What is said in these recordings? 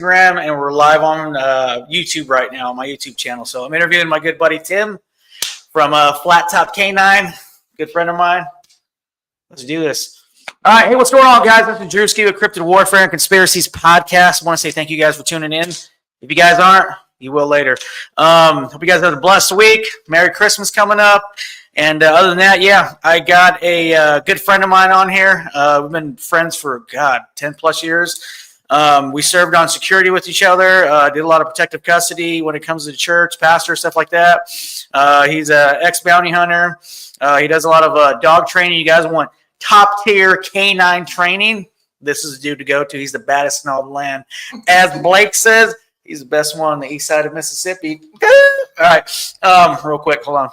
Instagram, and we're live on YouTube right now on my YouTube channel. So I'm interviewing my good buddy Tim from Flat Top K-9, good friend of mine. Let's do this. All right, hey, what's going on, guys? This is Drewski with Cryptid Warfare and Conspiracies Podcast. I want to say thank you guys for tuning in. If you guys aren't, you will later. Hope you guys have a blessed week. Merry Christmas coming up. And other than that, yeah, I got a good friend of mine on here. We've been friends for, 10 plus years. We served on security with each other, did a lot of protective custody when it comes to the church, pastor, stuff like that. He's an ex-bounty hunter. He does a lot of dog training. You guys want top-tier K-9 training, this is the dude to go to. He's the baddest in all the land. As Blake says, he's the best one on the east side of Mississippi. All right, real quick, hold on.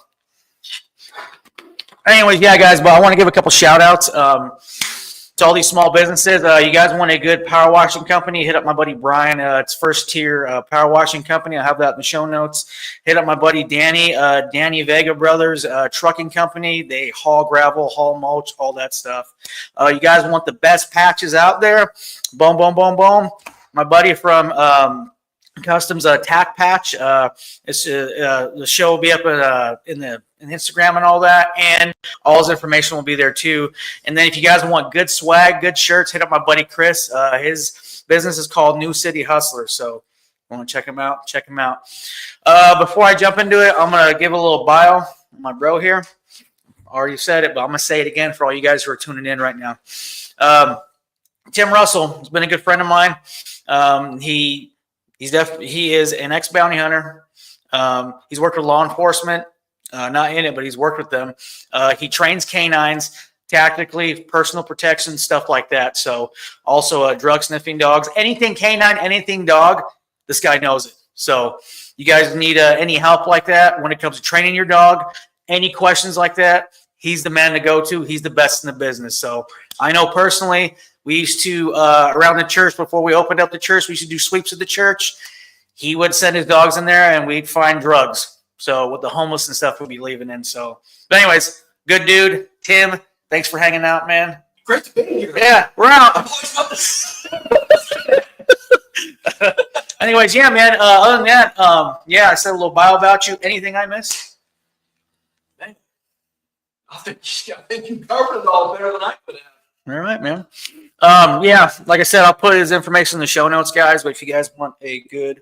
Anyways, yeah, guys, but I want to give a couple shout-outs to all these small businesses. You guys want a good power washing company, hit up my buddy Brian. It's first tier power washing company. I'll have that in the show notes. Hit up my buddy Danny, Danny Vega Brothers trucking company. They haul gravel, haul mulch, all that stuff. You guys want the best patches out there? Boom, boom, boom, boom. My buddy from Customs Tack Patch. The show will be up in Instagram and all that, and all his information will be there too. And then if you guys want good swag, good shirts, hit up my buddy Chris. His business is called New City Hustlers, so want to check him out. Check him out. Before I jump into it, I'm gonna give a little bio on my bro here. Already said it, but I'm gonna say it again for all you guys who are tuning in right now. Tim Russell has been a good friend of mine. He is an ex-bounty hunter. He's worked with law enforcement, not in it, but he's worked with them. He trains canines tactically, personal protection, stuff like that. So also drug sniffing dogs, anything canine, anything dog, this guy knows it. So you guys need any help like that when it comes to training your dog, any questions like that, he's the man to go to. He's the best in the business. So I know personally, we used to, around the church, before we opened up the church, we used to do sweeps at the church. He would send his dogs in there, and we'd find drugs. So with the homeless and stuff, we'd be leaving in. So, but anyways, good dude. Tim, thanks for hanging out, man. Great to be here. Yeah, we're out. Anyways, yeah, man. Other than that, yeah, I said a little bio about you. Anything I missed? I think you covered it all better than I could have. All right, man. Yeah, like I said, I'll put his information in the show notes, guys. But if you guys want a good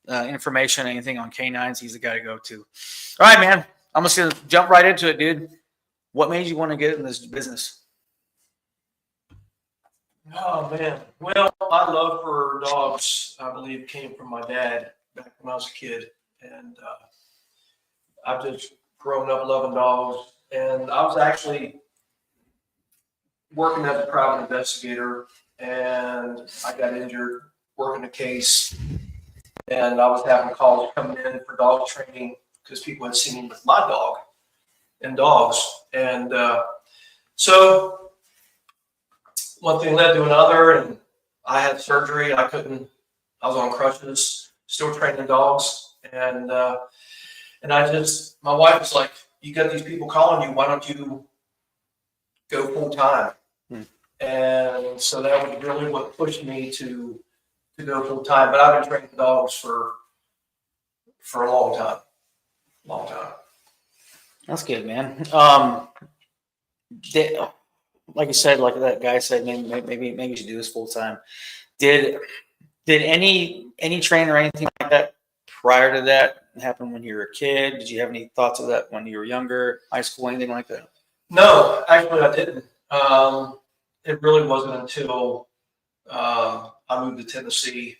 information, anything on K9s, he's the guy to go to. All right, man. I'm just gonna jump right into it, dude. What made you want to get in this business? Oh man. Well, my love for dogs, I believe, came from my dad back when I was a kid, and I've just grown up loving dogs. And I was actually working as a private investigator, and I got injured working a case, and I was having calls coming in for dog training because people had seen me with my dog and dogs. And so one thing led to another, and I had surgery. I was on crutches, still training dogs. And my wife was like, you got these people calling you, why don't you go full time? And so that was really what pushed me to go full time. But I've been training dogs for a long time. That's good, man. Like you said, like that guy said, maybe you should do this full time. Did any training or anything like that prior to that happen when you were a kid? Did you have any thoughts of that when you were younger, high school, anything like that? No, actually I didn't. It really wasn't until I moved to Tennessee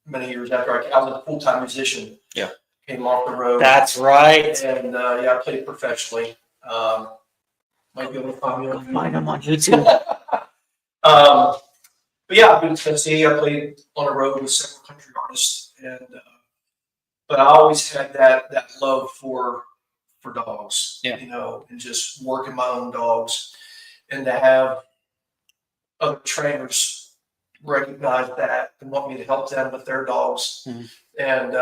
many years after I was a full-time musician. Yeah. Came off the road. That's right. And yeah, I played professionally. Might be able to find me on YouTube. But yeah, I moved to Tennessee. I played on the road with several country artists, and but I always had that love for dogs. Yeah. And just working my own dogs, and to have other trainers recognize that and want me to help them with their dogs. Mm-hmm. And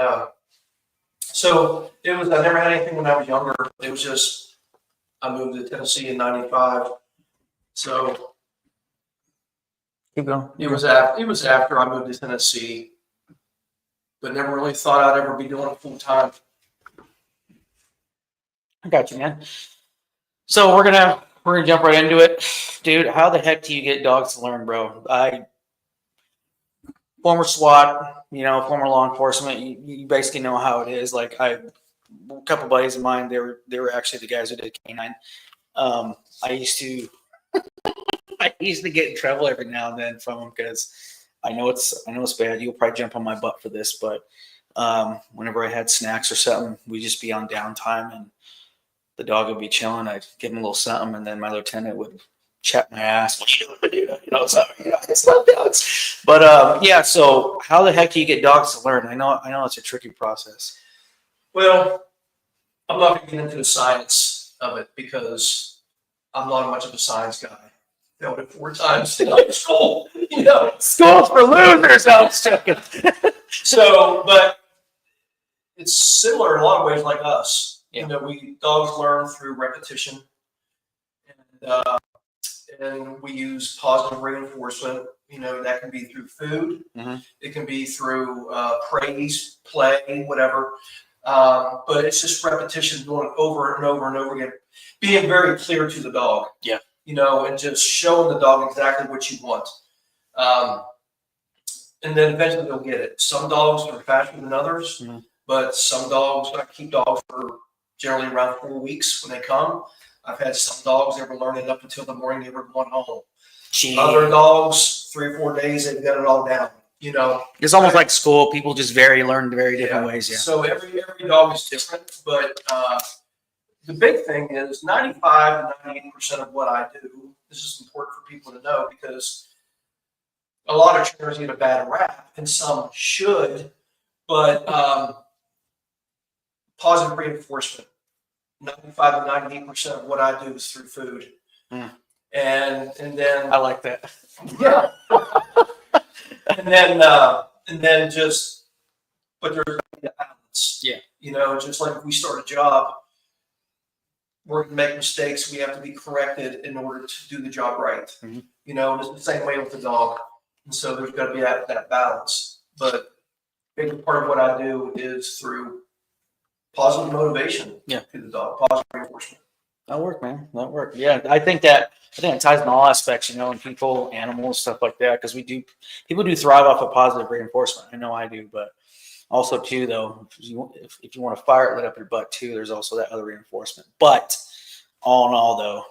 so I never had anything when I was younger. It was just, I moved to Tennessee in '95. So Keep going. It was after I moved to Tennessee, but never really thought I'd ever be doing it full time. I got you, man. So we're gonna jump right into it, dude. How the heck do you get dogs to learn, bro? Former SWAT, former law enforcement. You basically know how it is. Like a couple buddies of mine, they were actually the guys who did K-9. I used to get in trouble every now and then from them because I know it's bad. You'll probably jump on my butt for this, but whenever I had snacks or something, we'd just be on downtime and the dog would be chilling. I'd give him a little something, and then my lieutenant would chat my ass. What you doing, dude? So it's not dogs. But yeah. So how the heck do you get dogs to learn? I know it's a tricky process. Well, I'm not going to get into the science of it because I'm not much of a science guy. Failed it 4 times in high school. School's for losers. I was joking. So, but it's similar in a lot of ways like us. Yeah. Dogs learn through repetition, and we use positive reinforcement. That can be through food. Mm-hmm. It can be through praise, play, whatever. But it's just repetition, doing it over and over and over again, being very clear to the dog. Yeah. And just showing the dog exactly what you want. And then eventually they'll get it. Some dogs are faster than others, mm-hmm. but some dogs, I keep dogs for generally around 4 weeks when they come. I've had some dogs that were learning up until the morning they were going home. Jeez. Other dogs, 3 or 4 days, they've got it all down. It's almost like school. People just learn very different ways. Yeah. So every dog is different, but the big thing is 95 to 98% of what I do. This is important for people to know because a lot of trainers get a bad rap, and some should. But positive reinforcement, 95 to 98% of what I do is through food. Mm. And then I like that. Yeah. and then just, but there's a balance. Yeah. Just like if we start a job, we're going to make mistakes. We have to be corrected in order to do the job right. Mm-hmm. It's the same way with the dog. And so there's got to be that balance. But a big part of what I do is through positive motivation to the dog, positive reinforcement. That'll work, man. That'll work. Yeah, I think it ties in all aspects, in people, animals, stuff like that. Because people do thrive off of positive reinforcement. I know I do, but also too, though, if you want to fire it, let up your butt too. There's also that other reinforcement. But all in all, though,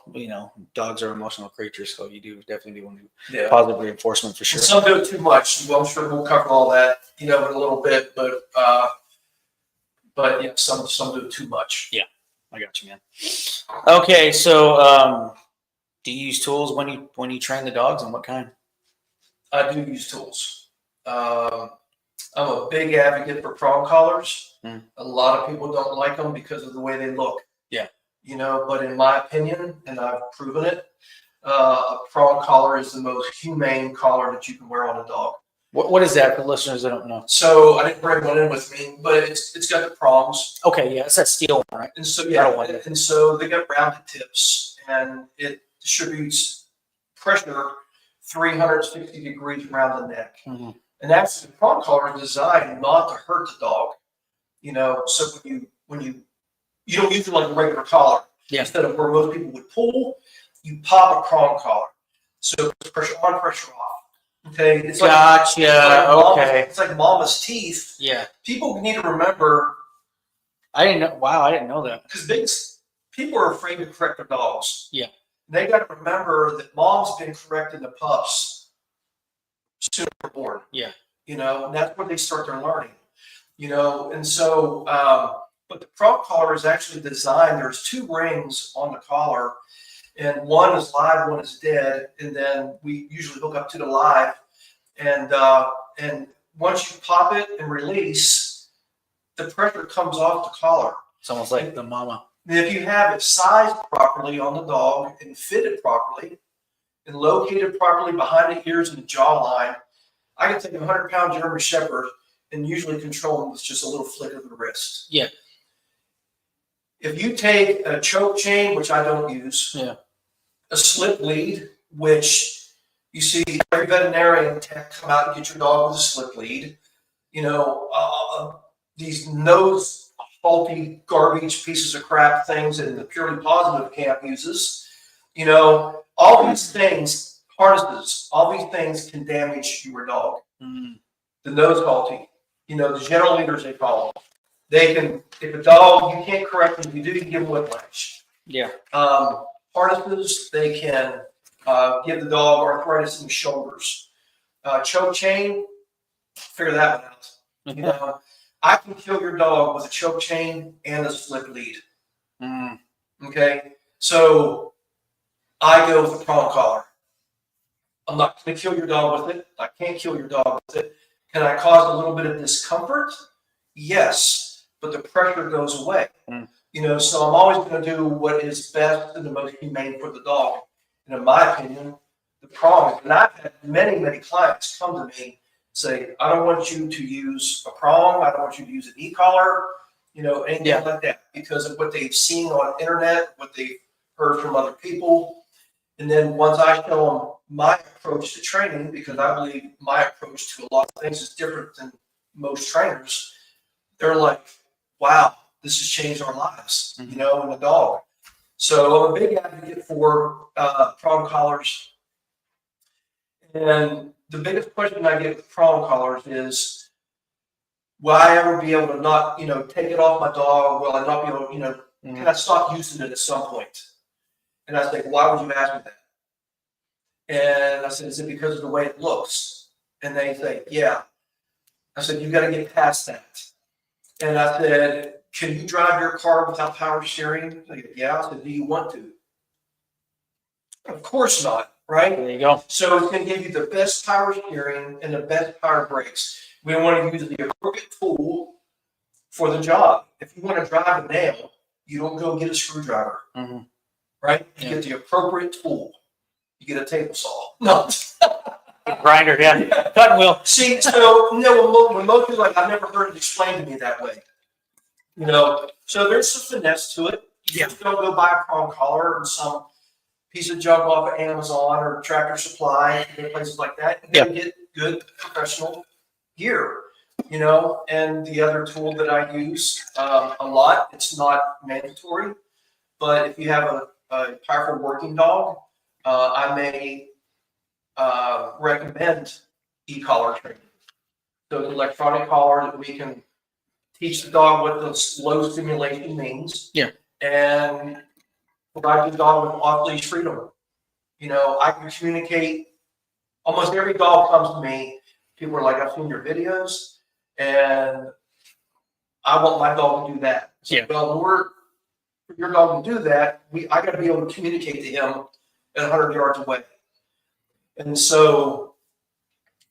dogs are emotional creatures, so you definitely want to do positive reinforcement for sure. And some do it too much. Well, I'm sure we'll cover all that, in a little bit, but yeah, some do it too much. Yeah. I got you, man. Okay, so do you use tools when you train the dogs, and what kind? I do use tools. I'm a big advocate for prong collars. Mm. A lot of people don't like them because of the way they look. Yeah. But in my opinion, and I've proven it, a prong collar is the most humane collar that you can wear on a dog. What is that for listeners that don't know? So I didn't bring one in with me, but it's got the prongs. Okay, yeah, it's that steel one, right? And so and so they got rounded tips, and it distributes pressure 360 degrees around the neck. Mm-hmm. And that's the prong collar is designed not to hurt the dog. So when you don't use it like a regular collar. Yeah. Instead of where most people would pull, you pop a prong collar. So it's pressure on, pressure off. Okay. It's okay. It's like mama's teeth. Yeah. People need to remember. I didn't know. Wow, I didn't know that. Because people are afraid to correct their dogs. Yeah. They got to remember that mom's been correcting the pups soon they're born. Yeah. And that's where they start their learning. And so, but the prong collar is actually designed. There's 2 rings on the collar. And one is live, one is dead, and then we usually hook up to the live. And once you pop it and release, the pressure comes off the collar. It's almost like the mama. And if you have it sized properly on the dog and fitted properly and located properly behind the ears and the jawline, I can take a 100-pound German Shepherd and usually control them with just a little flick of the wrist. Yeah. If you take a choke chain, which I don't use, a slip lead, which You see every veterinarian tech come out and get your dog with a slip lead. You know, these nose faulty garbage pieces of crap things that the purely positive camp uses. You know, all these things, harnesses, all these things can damage your dog. The nose faulty, you know, the general leaders they call them. They can, if a dog, you can't correct them, if you do, you can give them whiplash. Yeah. Harnesses, they can give the dog arthritis in the shoulders. Choke chain, figure that one out. You know, I can kill your dog with a choke chain and a slip lead. Okay, so I go with a prong collar. I'm not going to kill your dog with it. I can't kill your dog with it. Can I cause a little bit of discomfort? Yes, but the pressure goes away. You know, so I'm always going to do what is best and the most humane for the dog. And in my opinion, the prong. And I've had many, many clients come to me and say, I don't want you to use a prong. I don't want you to use an e-collar, you know, anything like that, because of what they've seen on internet, what they've heard from other people. And then once I show them my approach to training, because I believe my approach to a lot of things is different than most trainers, they're like, wow, this has changed our lives, you know, and the dog. So I'm a big advocate for prong collars. And the biggest question I get with prong collars is, will I ever be able to not, you know, take it off my dog? Will I not be able to, you know, can I stop using it at some point? And I say, why would you ask me that? And I said, is it because of the way it looks? And they say, yeah. I said, you got to get past that. And I said, can you drive your car without power steering? They go, yeah. I said, do you want to? Of course not, right? There you go. So it's going to give you the best power steering and the best power brakes. We want to use the appropriate tool for the job. If you want to drive a nail, you don't go get a screwdriver, right? You get the appropriate tool. You get a table saw. No. Grinder, yeah. Cutting wheel. See, so no, when most people like, I've never heard it explained to me that way. You know, so there's some finesse to it. You just don't go buy a prong collar or some piece of junk off of Amazon or Tractor Supply, places like that. You gotta get good professional gear. You know, and the other tool that I use a lot, it's not mandatory, but if you have a powerful working dog, I may recommend e-collar training. So it's an electronic collar that we can teach the dog what the low stimulation means. Yeah. And provide the dog with off-leash freedom. You know, I can communicate. Almost every dog comes to me. People are like, I've seen your videos, and I want my dog to do that. So, well, for your dog to do that, I got to be able to communicate to him at 100 yards away. And so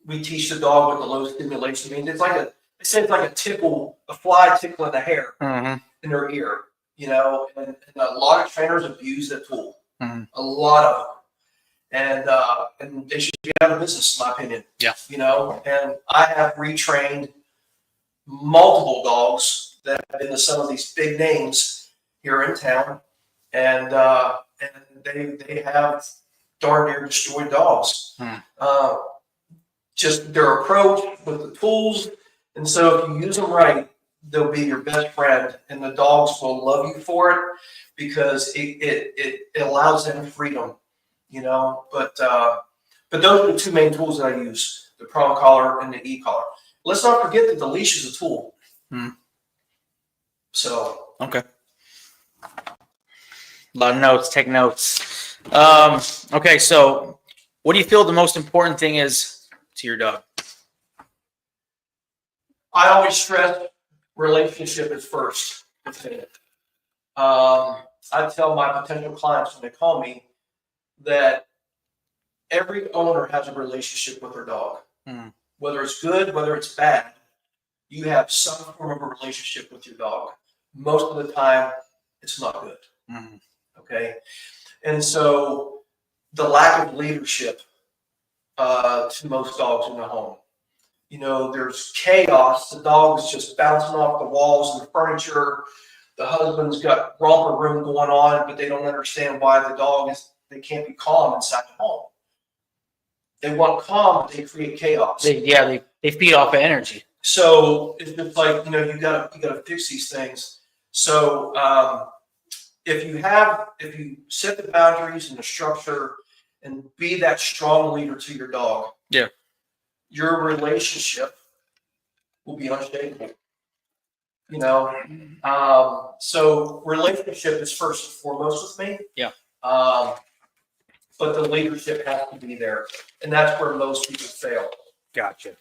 we teach the dog what the low stimulation means. It's like they say it's like a tickle, a fly tickling the hair in their ear, you know, and a lot of trainers abuse that tool, a lot of them. And they should be out of business, in my opinion. Yeah. You know, and I have retrained multiple dogs that have been to some of these big names here in town, and they have darn near destroyed dogs. Just their approach with the tools. And so if you use them right, they'll be your best friend, and the dogs will love you for it because it allows them freedom, you know. But those are the two main tools that I use, the prong collar and the e-collar. Let's not forget that the leash is a tool. So. Okay. A lot of notes, take notes. Okay, so what do you feel the most important thing is to your dog? I always stress relationship is first. I tell my potential clients when they call me that every owner has a relationship with their dog. Whether it's good, whether it's bad, you have some form of a relationship with your dog. Most of the time, it's not good. Okay? And so the lack of leadership to most dogs in the home. You know, there's chaos. The dog's just bouncing off the walls and the furniture. The husband's got romper room going on, but they don't understand why they can't be calm inside the home. They want calm, but they create chaos. They feed off of energy. So it's just like, you gotta fix these things. So if you set the boundaries and the structure and be that strong leader to your dog, Yeah. your relationship will be unshakable. So relationship is first and foremost with me. Yeah. But the leadership has to be there, and that's where most people fail. Gotcha.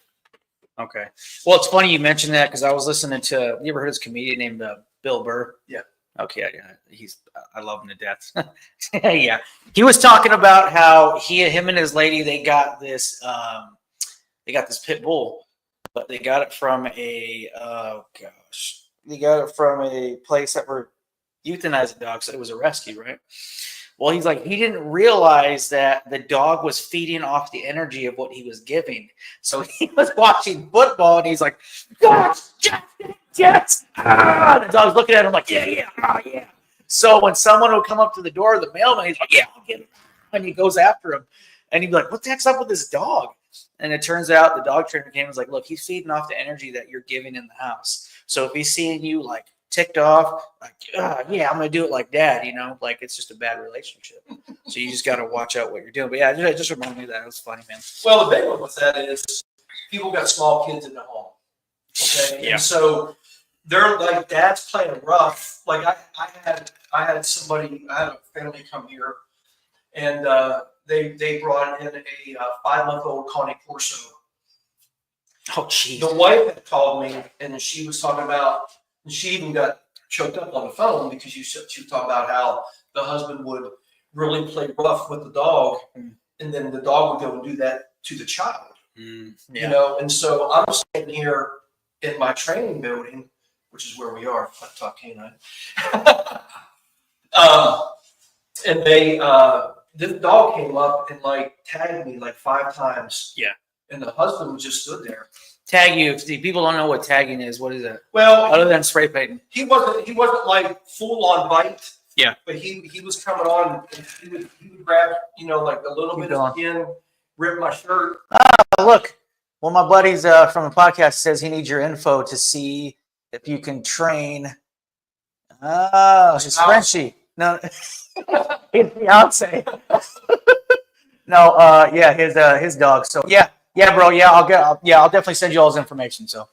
Okay. Well, it's funny you mentioned that because I was listening to. You ever heard of this comedian named Bill Burr? Yeah. Okay. I love him to death. Yeah. He was talking about how him and his lady they got this pit bull, but they got it from they got it from a place that were euthanizing dogs. So it was a rescue, right? Well, he's like, he didn't realize that the dog was feeding off the energy of what he was giving. So he was watching football and he's like, gosh, yes. The dog's looking at him like, yeah. So when someone would come up to the door, the mailman, he's like, yeah, I'll get him. And he goes after him. And he'd be like, what the heck's up with this dog? And it turns out the dog trainer came and was like, look, he's feeding off the energy that you're giving in the house. So if he's seeing you like ticked off, like, yeah, I'm gonna do it like dad, like it's just a bad relationship. So you just got to watch out what you're doing. But yeah, it just reminded me of that. It was funny, man. Well, the big one with that is people got small kids in the home. Okay. Yeah. And so they're like, dad's playing rough. Like I had a family come here, and they brought in a 5-month-old Connie Corso. Oh, geez. The wife had called me, and she was talking about. And she even got choked up on the phone because she was talking about how the husband would really play rough with the dog, and then the dog would go and do that to the child. Yeah. And so I'm standing here in my training building, which is where we are, Flat Top K-9. And this dog came up and like tagged me like 5 times. Yeah. And the husband just stood there. Tag you. If people don't know what tagging is, what is that? Well, other than spray painting, he wasn't like full on bite. Yeah. But he was coming on. And he would grab like a little bit of skin, rip my shirt. Look. Well, my buddies from the podcast says he needs your info to see if you can train. Oh, it's Frenchie. No, his fiance. No, yeah, his dog. So yeah, bro. Yeah, I'll definitely send you all his information. So.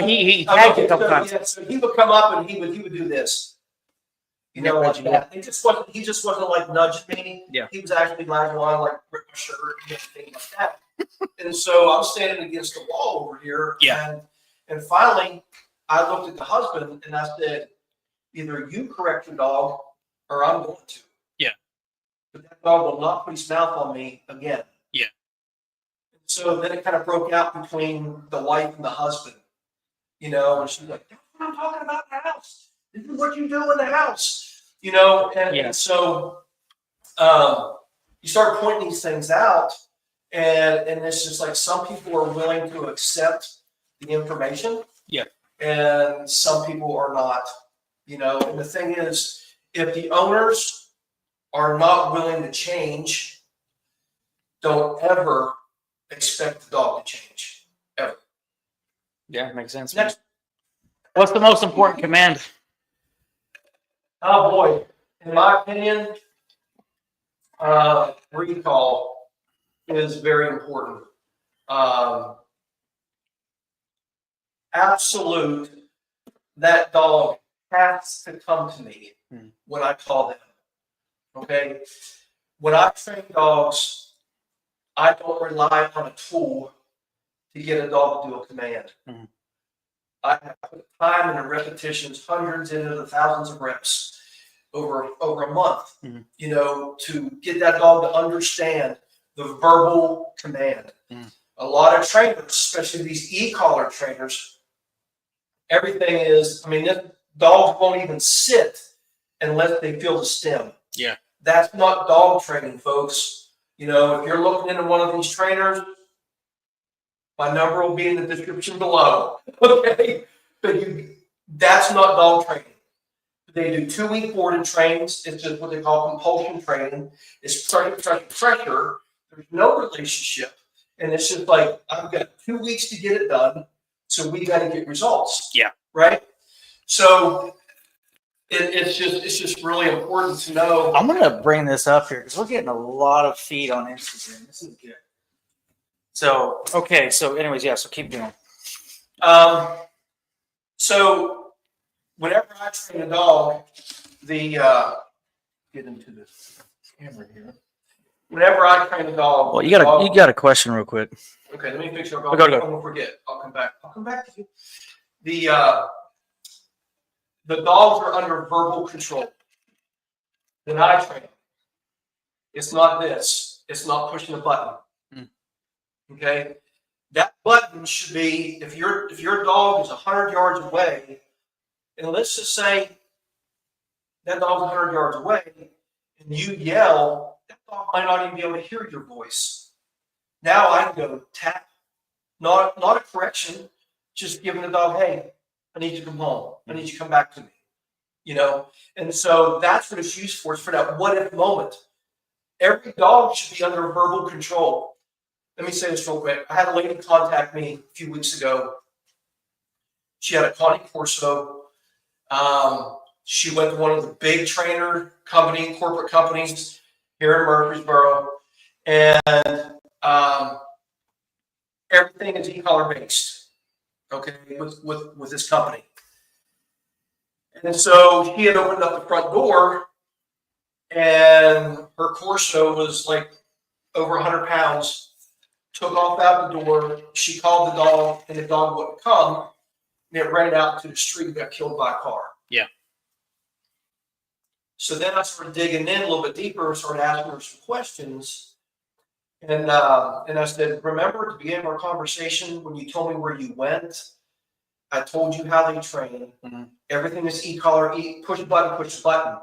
He tagged you a couple times. Yeah, so he would come up and he would do this. Like that. He just wasn't like nudging me. Yeah. He was actually lying on like rip my shirt and things like that. And so I'm standing against the wall over here. Yeah. And finally I looked at the husband and I said, either you correct your dog or I'm going to. Yeah. But that dog will not put his mouth on me again. Yeah. So then it kind of broke out between the wife and the husband, and she's like, that's what I'm talking about in the house. This is what you do in the house, and so you start pointing these things out, and it's just like some people are willing to accept the information. Yeah. And some people are not, and the thing is, if the owners are not willing to change, don't ever expect the dog to change, ever. Yeah, makes sense. Next. What's the most important command? Oh boy, in my opinion, recall is very important. Absolute, that dog has to come to me when I call them. Okay, when I train dogs, I don't rely on a tool to get a dog to do a command. I have put time and the repetitions, hundreds into the thousands of reps over a month, to get that dog to understand the verbal command. A lot of trainers, especially these e-collar trainers, everything is, dogs won't even sit unless they feel the stem. Yeah. That's not dog training, folks. If you're looking into one of these trainers, my number will be in the description below. Okay? But that's not dog training. They do 2-week boarding trainings. It's just what they call compulsion training. It's pressure. There's no relationship. And it's just like, I've got 2 weeks to get it done. So we got to get results. Yeah. Right. So it's just really important to know. I'm going to bring this up here because we're getting a lot of feed on Instagram. This is good. So, okay. So anyways, yeah, so keep going. So whenever I train a dog, get into this camera here. Whenever I train a dog, Well, you got a question real quick. Okay, let me fix your Go. I'm gonna forget. I'll come back to you. The dogs are under verbal control. Then I train. It's not this. It's not pushing a button. Okay, that button should be if your dog is 100 yards away, and let's just say that dog's 100 yards away, and you yell, that dog might not even be able to hear your voice. Now I can go tap, not a correction, just giving the dog, hey, I need you to come home. I need you to come back to me. You know, and so that's what it's used for. It's for that what if moment. Every dog should be under verbal control. Let me say this real quick. I had a lady contact me a few weeks ago. She had a Connie Corso. She went to one of the big corporate companies here in Murfreesboro, and everything is e-collar based. Okay, with this company. And so she had opened up the front door, and her Corso was like over 100 pounds. Took off out the door. She called the dog, and the dog wouldn't come. And it ran out to the street and got killed by a car. Yeah. So then I started digging in a little bit deeper, started asking her some questions. And I said, remember at the beginning of our conversation when you told me where you went? I told you how they train. Mm-hmm. Everything is e-collar, push the button.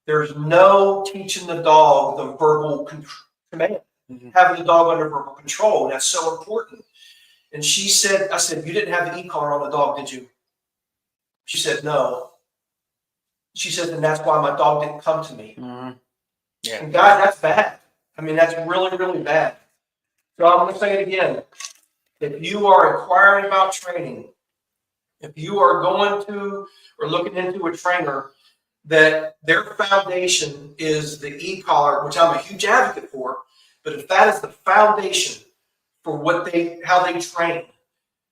There's no teaching the dog the verbal command. Mm-hmm. Having the dog under verbal control. And that's so important. And she said, I said, you didn't have the e-collar on the dog, did you? She said, no. She said, and that's why my dog didn't come to me. Mm-hmm. Yeah. And guys, that's bad. I mean, that's really, really bad. So I'm going to say it again. If you are inquiring about training, if you are going to or looking into a trainer that their foundation is the e-collar, which I'm a huge advocate for, but if that is the foundation for how they train,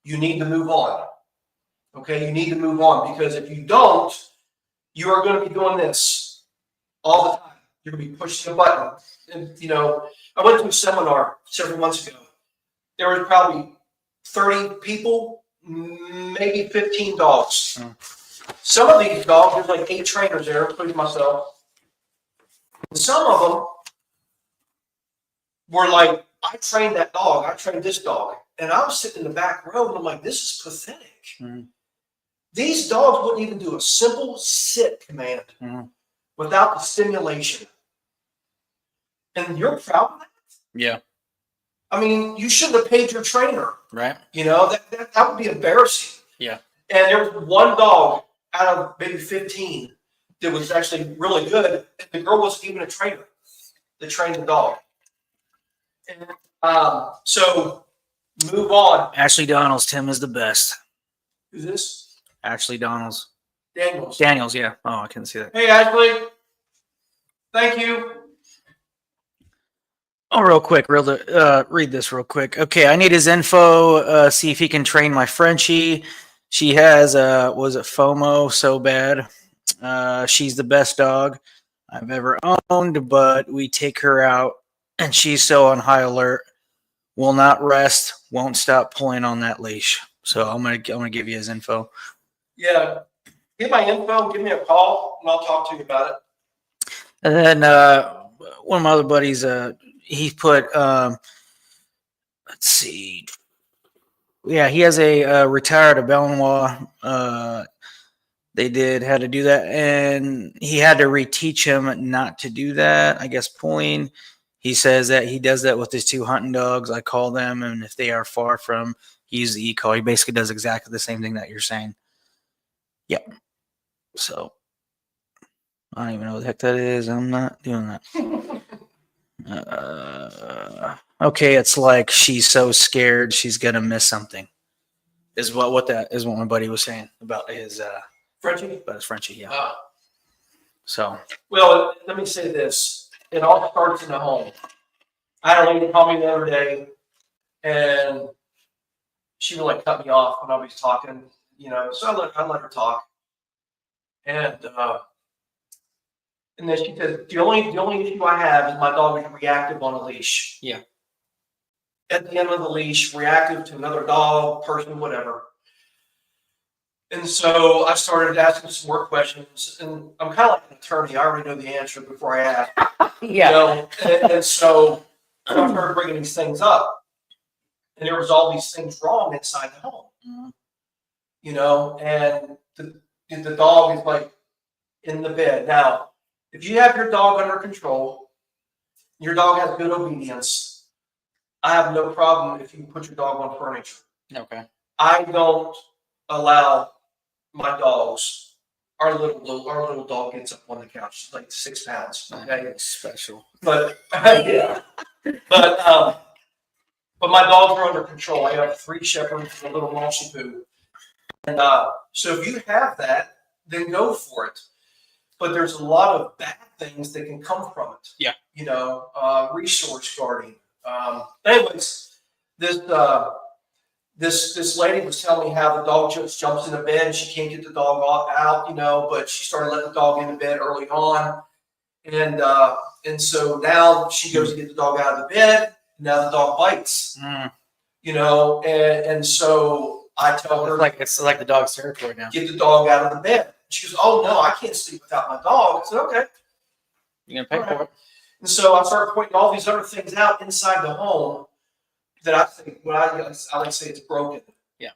you need to move on. Okay, you need to move on, because if you don't, you are going to be doing this all the time. You're going to be pushing a button. And, you know, I went to a seminar several months ago. There were probably 30 people, maybe 15 dogs. Some of these dogs, there's like 8 trainers there, including myself. And some of them were like, I trained that dog, I trained this dog. And I was sitting in the back row, and I'm like, this is pathetic. Mm-hmm. These dogs wouldn't even do a simple sit command without the stimulation. And you're proud of that? Yeah. I mean, you shouldn't have paid your trainer. Right. You know, that would be embarrassing. Yeah. And there was one dog out of maybe 15 that was actually really good. And the girl wasn't even a trainer that trained the dog. And so move on. Ashley Donald's Tim is the best. Who's this? Ashley Donald's. Daniels, yeah. Oh, I couldn't see that. Hey, Ashley. Thank you. Oh, real quick, read this real quick. Okay, I need his info. See if he can train my Frenchie. She has was it FOMO so bad? She's the best dog I've ever owned, but we take her out and she's so on high alert. Will not rest. Won't stop pulling on that leash. So I'm gonna give you his info. Yeah, get my info. Give me a call, and I'll talk to you about it. And then one of my other buddies, he put, let's see, yeah, he has a retired a Belinois. They had to do that, and he had to reteach him not to do that. I guess pulling. He says that he does that with his 2 hunting dogs. I call them, and if they are far from, he uses the e-collar. He basically does exactly the same thing that you're saying. Yep. So I don't even know what the heck that is. I'm not doing that. Okay, it's like she's so scared she's gonna miss something. Is what that is what my buddy was saying about his Frenchie? Frenchie, yeah. Uh, So well, let me say this. It all starts in the home. I had a lady call me the other day, and she would like cut me off when I was talking, so I let her talk. And then she said, the only issue I have is my dog is reactive on a leash. Yeah. At the end of the leash, reactive to another dog, person, whatever. And so I started asking some more questions, and I'm kind of like an attorney. I already know the answer before I ask. yeah. And so I started bringing these things up, and there was all these things wrong inside the home. And the dog is like in the bed. Now, if you have your dog under control, your dog has good obedience, I have no problem if you put your dog on furniture. Okay. I don't allow my dogs. Our little dog gets up on the couch. She's like 6 pounds. Okay, Special. but yeah, but my dogs are under control. I have 3 shepherds and a little Maltese poo, and so if you have that, then go for it. But there's a lot of bad things that can come from it. Yeah. Resource guarding. Anyways, this lady was telling me how the dog just jumps into bed and she can't get the dog out, but she started letting the dog into bed early on. And so now she goes to get the dog out of the bed. Now the dog bites, and so I tell her, It's like the dog's territory now. get the dog out of the bed. She goes, oh no, I can't sleep without my dog. I said, okay. You're gonna pay for it. And so I started pointing all these other things out inside the home that I think, I like to say it's broken. Yeah.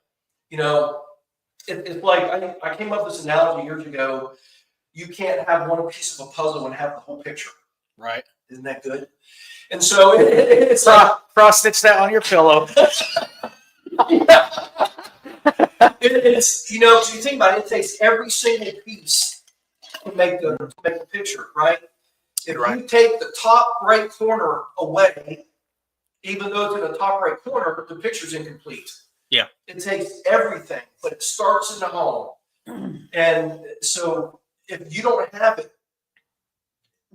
It's like I came up with this analogy years ago. You can't have one piece of a puzzle and have the whole picture. Right. Isn't that good? And so it's like cross stitch that on your pillow. It's because you think about it, it takes every single piece to make the picture, right? If you take the top right corner away, even though it's in the top right corner, the picture's incomplete. Yeah. It takes everything, but it starts in the home. And so if you don't have it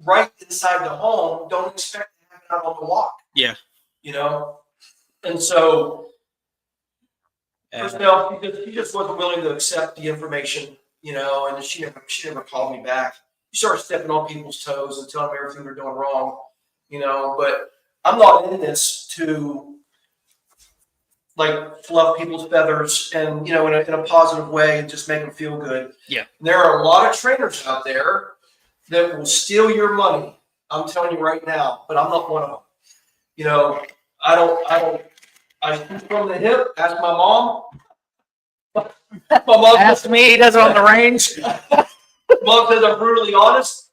right inside the home, don't expect to have it out on the walk. Yeah. And so Christelle, she just wasn't willing to accept the information, and she never called me back. She started stepping on people's toes and telling them everything they're doing wrong, but I'm not in this to like fluff people's feathers and, in a positive way and just make them feel good. Yeah. And there are a lot of trainers out there that will steal your money. I'm telling you right now, but I'm not one of them. I shoot from the hip. Ask my mom. My mom Ask me. He does it on the range. Mom says I'm brutally honest.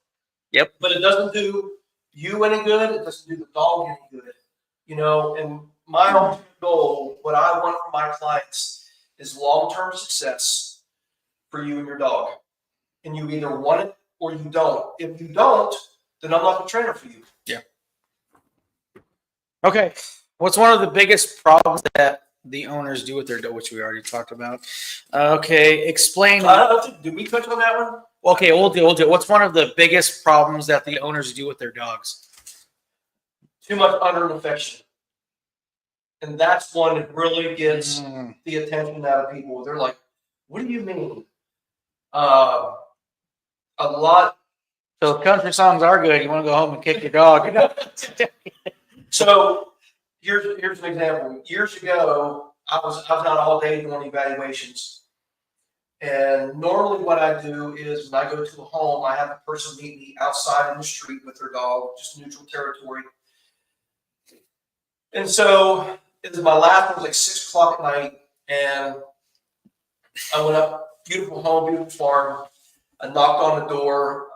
Yep. But it doesn't do you any good. It doesn't do the dog any good. And my ultimate goal, what I want from my clients, is long-term success for you and your dog. And you either want it or you don't. If you don't, then I'm not the trainer for you. Yeah. Okay. What's one of the biggest problems that the owners do with their dog, which we already talked about? Okay, explain. Did we touch on that one? Okay, we'll do it. What's one of the biggest problems that the owners do with their dogs? Too much under affection. And that's one that really gets the attention out of people. They're like, what do you mean? A lot. So if country songs are good, you want to go home and kick your dog. So here's an example. Years ago, I was out all day doing evaluations. And normally what I do is when I go to a home, I have a person meet me outside in the street with their dog, just neutral territory. And so it was my last one, was like 6 o'clock at night. And I went up, beautiful home, beautiful farm. I knocked on the door.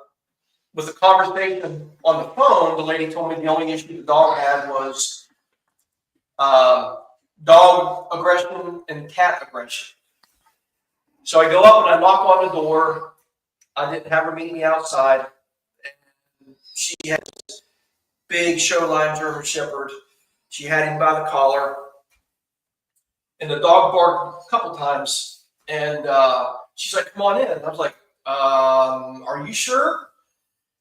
With the conversation on the phone, the lady told me the only issue the dog had was dog aggression and cat aggression. So I go up and I knock on the door. I didn't have her meet me outside. she had this big showline German Shepherd. She had him by the collar, and the dog barked a couple times. And she's like, "Come on in." And I was like, "Are you sure?"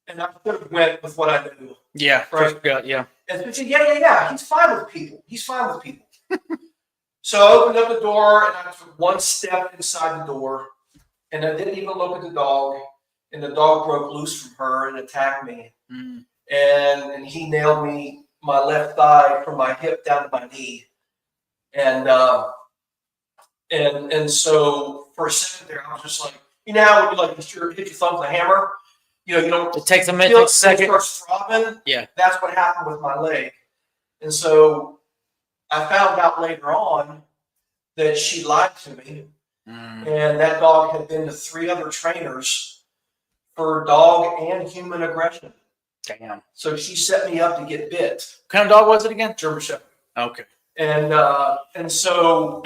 And I sort of went with what I knew. Yeah. Right. Yeah. And she said, yeah. He's fine with people. He's fine with people. So I opened up the door and I took one step inside the door, and I didn't even look at the dog. And the dog broke loose from her and attacked me. Mm. And he nailed me, my left thigh from my hip down to my knee. And so for a second there, I was just like, you know how when you like hit your thumb with a hammer? You know, you don't. It takes a minute, feel takes a second. It starts throbbing. Yeah. That's what happened with my leg. And so I found out later on that she lied to me. Mm. And that dog had been to 3 other trainers for dog and human aggression. Damn. So she set me up to get bit. What kind of dog was it again? German Shepherd. Okay. And so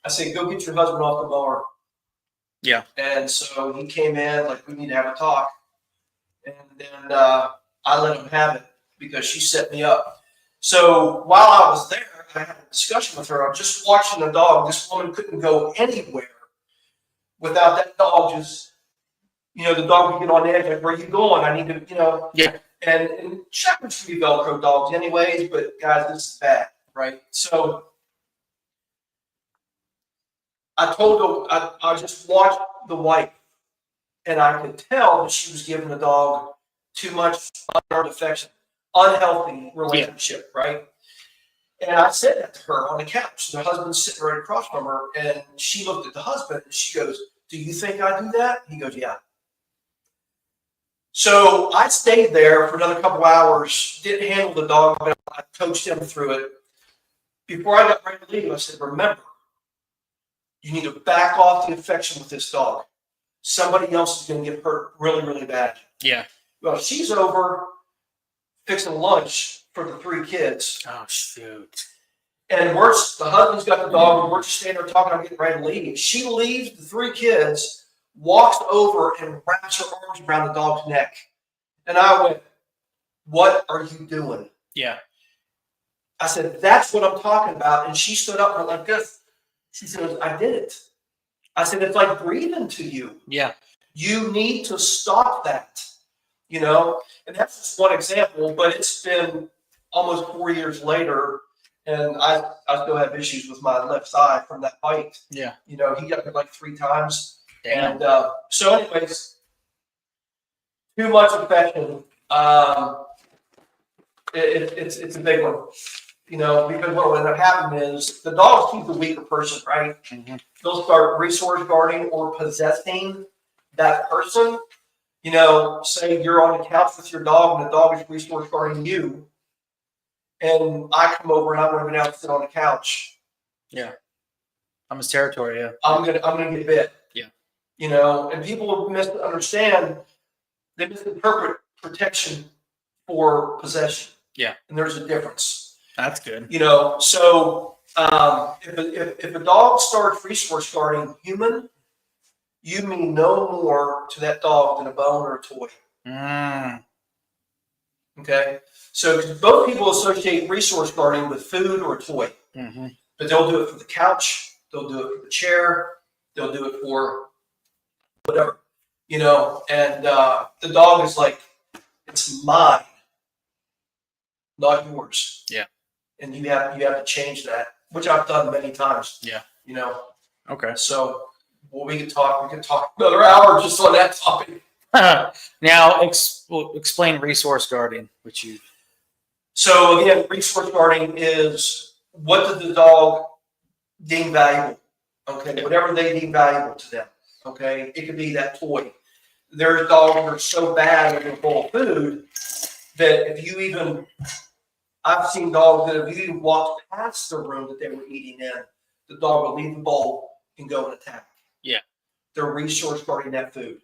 I said, "Go get your husband off the mower." Yeah. And so he came in, like, "We need to have a talk." And then I let him have it because she set me up. So while I was there, I had a discussion with her. I'm just watching the dog. This woman couldn't go anywhere without that dog just, the dog would get on edge, like, "Where are you going? I need to, Yeah. And shepherds can be Velcro dogs anyways, but guys, this is bad, right? So I told her, I just watched the wife, and I could tell that she was giving the dog too much unearned affection, unhealthy relationship, right? And I said that to her on the couch. The husband's sitting right across from her, and she looked at the husband, and she goes, "Do you think I do that?" He goes, "Yeah." So I stayed there for another couple hours, didn't handle the dog, but I coached him through it. Before I got ready to leave, I said, "Remember, you need to back off the affection with this dog. Somebody else is going to get hurt really, really bad." Yeah. Well, she's over fixing lunch for the 3 kids. Oh, shoot. And the husband's got the dog, and we're just standing there talking. I'm getting ready to leave. She leaves the 3 kids, walks over, and wraps her arms around the dog's neck. And I went, "What are you doing?" Yeah. I said, "That's what I'm talking about." And she stood up and went like this. She says, "I did it." I said, "It's like breathing to you. Yeah. You need to stop that." And that's just one example, but it's been almost 4 years later, and I still have issues with my left thigh from that bite. Yeah. He got me like 3 times. Damn. And so anyways, too much affection. It's a big one. Because what will end up happening is the dog sees the weaker person, right? Mm-hmm. They'll start resource guarding or possessing that person. Say you're on the couch with your dog and the dog is resource guarding you, and I come over and I want to go down and sit on the couch. Yeah. I'm his territory, yeah. I'm gonna get bit. Yeah. And people misunderstand. They misinterpret protection for possession. Yeah. And there's a difference. That's good. So if a dog starts resource guarding human, you mean no more to that dog than a bone or a toy. Mm. Okay? So both people associate resource guarding with food or a toy. Mm-hmm. But they'll do it for the couch, they'll do it for the chair, they'll do it for whatever. And the dog is like, "It's mine, not yours." Yeah. And you have to change that, which I've done many times. Yeah. Okay. So we could talk another hour just on that topic. Now, explain resource guarding, which you. So again, resource guarding is, what does the dog deem valuable? Okay, whatever they deem valuable to them. Okay, it could be that toy. There's dogs that are so bad with their bowl of food that I've seen dogs that if you even walked past the room that they were eating in, the dog will leave the bowl and go and attack. Yeah. They're resource guarding that food.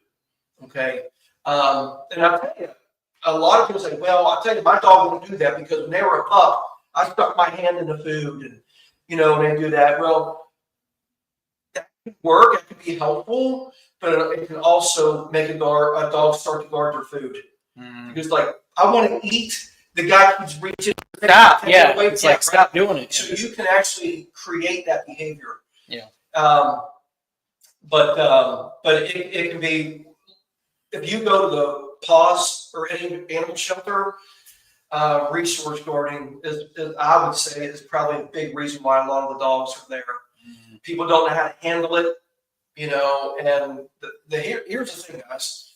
Okay. And I'll tell you, a lot of people say, "Well, I'll tell you, my dog won't do that because when they were a pup, I stuck my hand in the food and, they do that." Well, that could work. It could be helpful, but it can also make a dog start to guard their food. Because like, I want to eat. The guy keeps reaching. Stop. Yeah. Away. It's like, stop doing it. So you can actually create that behavior. Yeah. But it can be, if you go to the paws or any animal shelter, resource guarding is I would say is probably a big reason why a lot of the dogs are there. People don't know how to handle it, you know, and here's the thing, guys.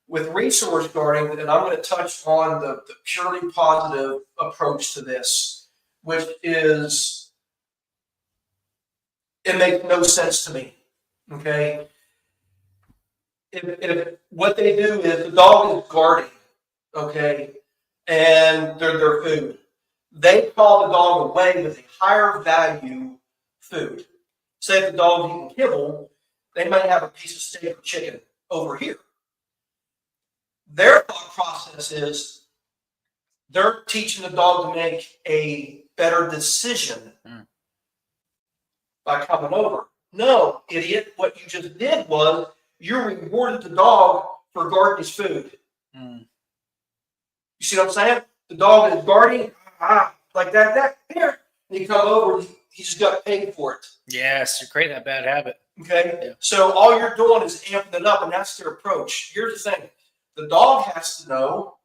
With resource guarding, and I'm going to touch on the purely positive approach to this, which is, it makes no sense to me. Okay. If what they do is the dog is guarding, okay, and they're their food, they call the dog away with a higher value food. Say if the dog's eating kibble, they might have a piece of steak or chicken over here. Their thought process is they're teaching the dog to make a better decision by coming over. No, idiot. What you just did was you rewarded the dog for guarding his food. You see what I'm saying? The dog is guarding, like that. Here. And you come over, he just got paid for it. Yes, you're creating that bad habit. Okay? Yeah. So all you're doing is amping it up, and that's their approach. Here's the thing. The dog has to know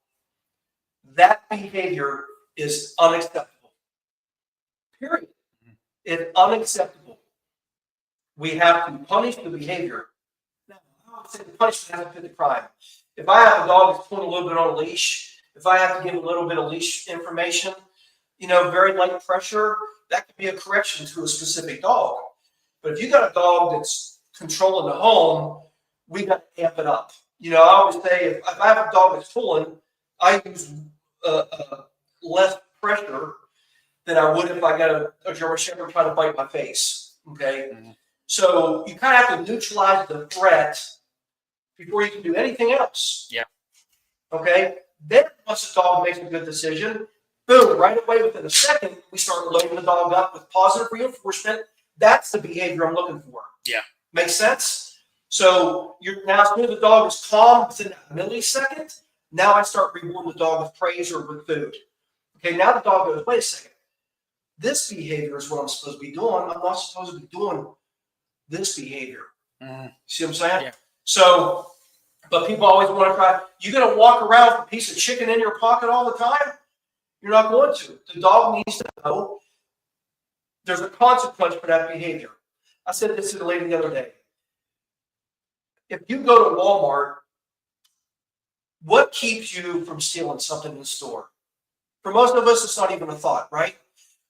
that behavior is unacceptable. Period. It's unacceptable. We have to punish the behavior. Now, I would say the punishment has to fit the crime. If I have a dog that's pulling a little bit on a leash, if I have to give a little bit of leash information, you know, very light pressure, that could be a correction to a specific dog. But if you got a dog that's controlling the home, we got to amp it up. You know, I always say if I have a dog that's pulling, I use less pressure than I would if I got a German Shepherd trying to bite my face. Okay. So you kind of have to neutralize the threat before you can do anything else. Yeah. Okay. Then once the dog makes a good decision, boom, right away within a second, we start loading the dog up with positive reinforcement. That's the behavior I'm looking for. Yeah. Makes sense? So you're now, as soon as the dog is calm within a millisecond, now I start rewarding the dog with praise or with food. Okay, now the dog goes, wait a second. This behavior is what I'm supposed to be doing. I'm not supposed to be doing this behavior. See what I'm saying? Yeah. So, but people always want to try. You're going to walk around with a piece of chicken in your pocket all the time? You're not going to. The dog needs to know there's a consequence for that behavior. I said this to the lady the other day. If you go to Walmart, what keeps you from stealing something in the store? For most of us, it's not even a thought, right?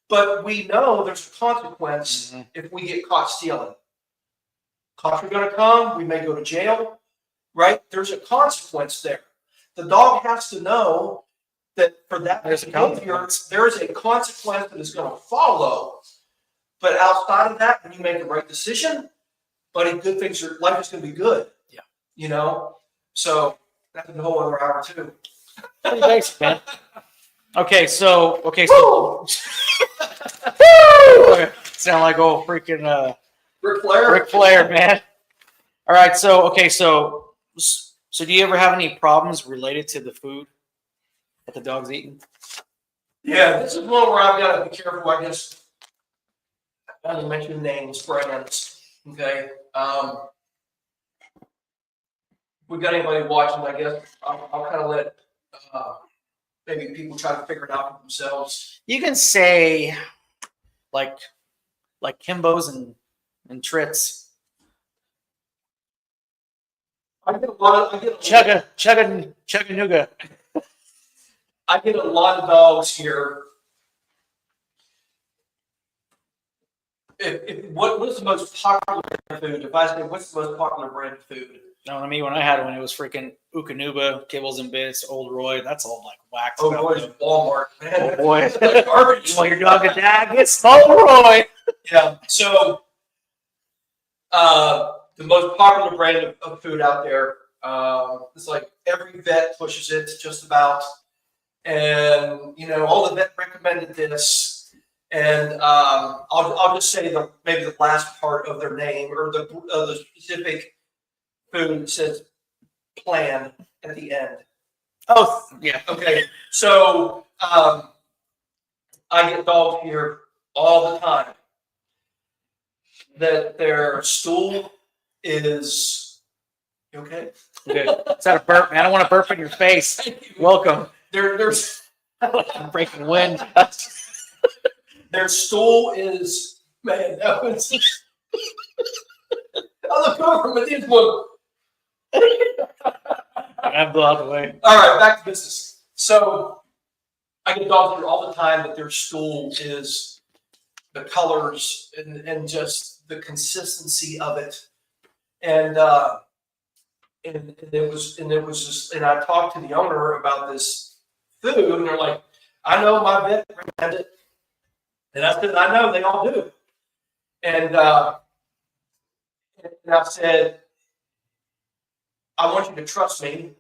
But we know there's a consequence if we get caught stealing. Cops are going to come. We may go to jail, right? There's a consequence there. The dog has to know that for that behavior, there's a consequence that is going to follow. But outside of that, when you make the right decision, buddy, good things are, life is going to be good. Yeah. You know? So that's a whole other hour too. Pretty basic, man. Okay, so sound like old freaking Ric Flair, man. All right, so do you ever have any problems related to the food that the dog's eating? Yeah, this is one where I've got to be careful, I guess. I didn't mention names, brands. Okay. If we got anybody watching, I guess I'll kind of let maybe people try to figure it out for themselves. You can say like Kimbo's and Trits. I get a lot of Chugga-Nooga. I get a lot of dogs here. What's the most popular brand of food? If I say what's the most popular brand of food? No, I mean when I had one, it was freaking Ukanuba, Kibbles and Bits, Old Roy. That's all like whacked. Oh boy, it's Walmart. Man. Oh boy, That's garbage. Well, your dog a dag, it's Old Roy. Yeah. So the most popular brand of food out there, it's like every vet pushes it just about, and you know all the vet recommended this. And I'll just say maybe the last part of their name or the specific food says plan at the end. Oh, yeah. Okay, so I get dogs here all the time that their stool is okay. Good. Is that a burp, man? I don't want to burp in your face. Welcome. There's Breaking wind. their stool is, man. That was. I look over, but this one. I'm blown out the way. All right, back to business. So I get dogs here all the time that their stool is the colors and just the consistency of it. And it was just, and I talked to the owner about this food, and they're like, I know my vet recommended it. And I said, I know, they all do. And I said, I want you to trust me.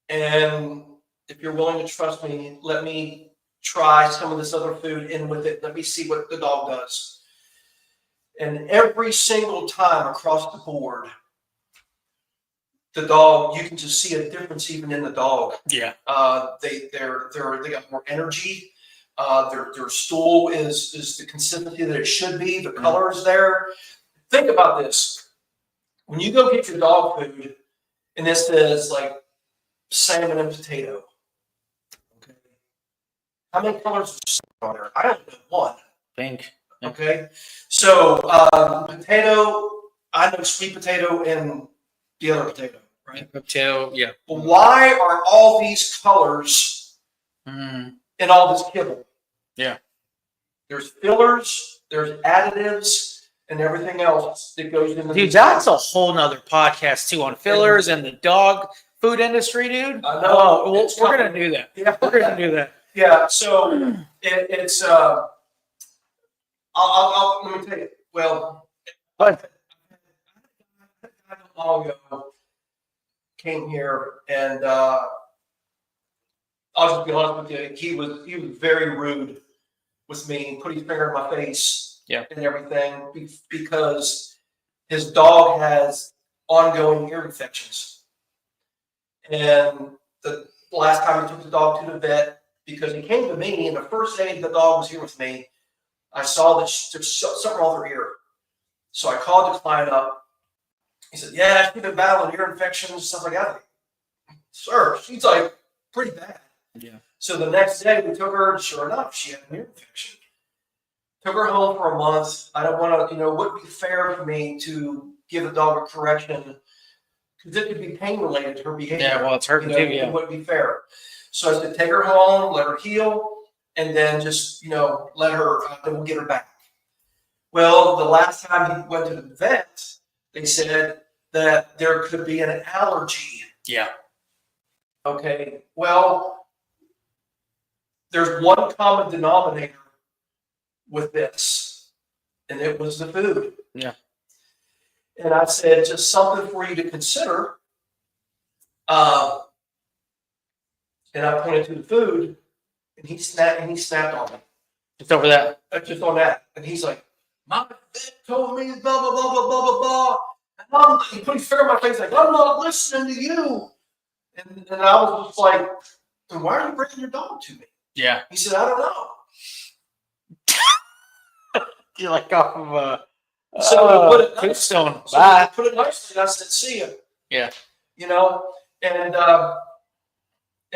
And if you're willing to trust me, let me try some of this other food in with it. Let me see what the dog does. And every single time across the board, the dog, you can just see a difference even in the dog. Yeah. They got more energy. Their stool is the consistency that it should be. The color is there. Think about this. When you go get your dog food, and this says like salmon and potato. Okay. How many colors are there? I don't know one. Pink. Okay. So potato, I know sweet potato and the other potato, right? Potato, yeah. But why are all these colors in all this kibble? Yeah. There's fillers, there's additives, and everything else that goes into. Dude, that's a whole nother podcast too on fillers and the dog food industry, dude. I know. Oh, we're gonna do that. Yeah, we're gonna do that. Yeah. So it's I'll let me tell you. Well, But not long ago, came here and I'll just be honest with you. He was very rude with me, put his finger in my face, yeah, and everything because his dog has ongoing ear infections. And the last time I took the dog to the vet, because he came to me, and the first day the dog was here with me, I saw that there's something wrong with her ear. So I called the client up. He said, "Yeah, she's been battling ear infections and stuff like that." Sir, she's like pretty bad. Yeah. So the next day we took her, and sure enough, she had an ear infection. Took her home for a month. I don't want to, it wouldn't be fair for me to give the dog a correction because it could be pain related to her behavior. Yeah, well, it's hurting too. Yeah, it wouldn't be fair. So I said, take her home, let her heal, and then just let her. Then we'll get her back. Well, the last time he went to the vet, they said that there could be an allergy. Yeah. Okay. Well, there's one common denominator with this, and it was the food. Yeah. And I said, just something for you to consider. And I pointed to the food, and he snapped on me. Just over that. Just on that. And he's like, my vet told me blah, blah, blah, blah, blah, blah, blah. And he put his finger in my face like, I'm not listening to you. And I was just like, then why are you bringing your dog to me? Yeah. He said, I don't know. You're like off of So put it nice. Tombstone. So Bye. put it nicely. And I said, see you. Yeah. And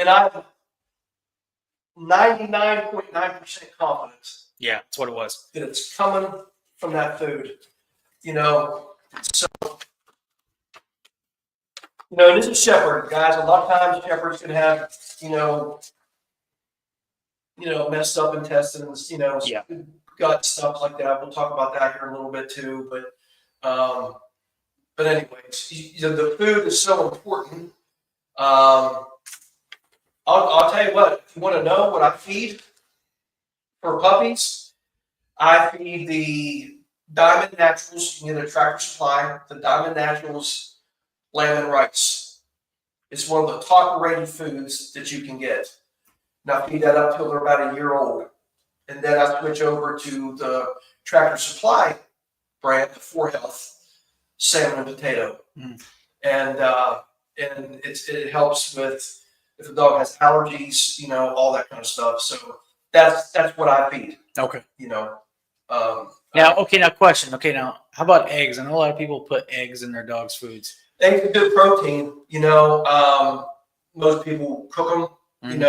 I have 99.9% confidence. Yeah, that's what it was. That it's coming from that food. So this is shepherd, guys. A lot of times shepherds can have, messed up intestines, Yeah. gut stuff like that. We'll talk about that here in a little bit too. But anyways, the food is so important. I'll tell you what, if you want to know what I feed for puppies, I feed the Diamond Naturals, you can get a Tractor Supply, the Diamond Naturals lamb and rice. It's one of the top rated foods that you can get. Now feed that up till they're about a year old. And then I switch over to the Tractor Supply brand, the 4Health salmon and potato. And it helps with if the dog has allergies, all that kind of stuff. So that's what I feed. Okay. Now, Now question. Okay, now how about eggs? I know a lot of people put eggs in their dogs' foods. eggs are good protein. Most people cook them. And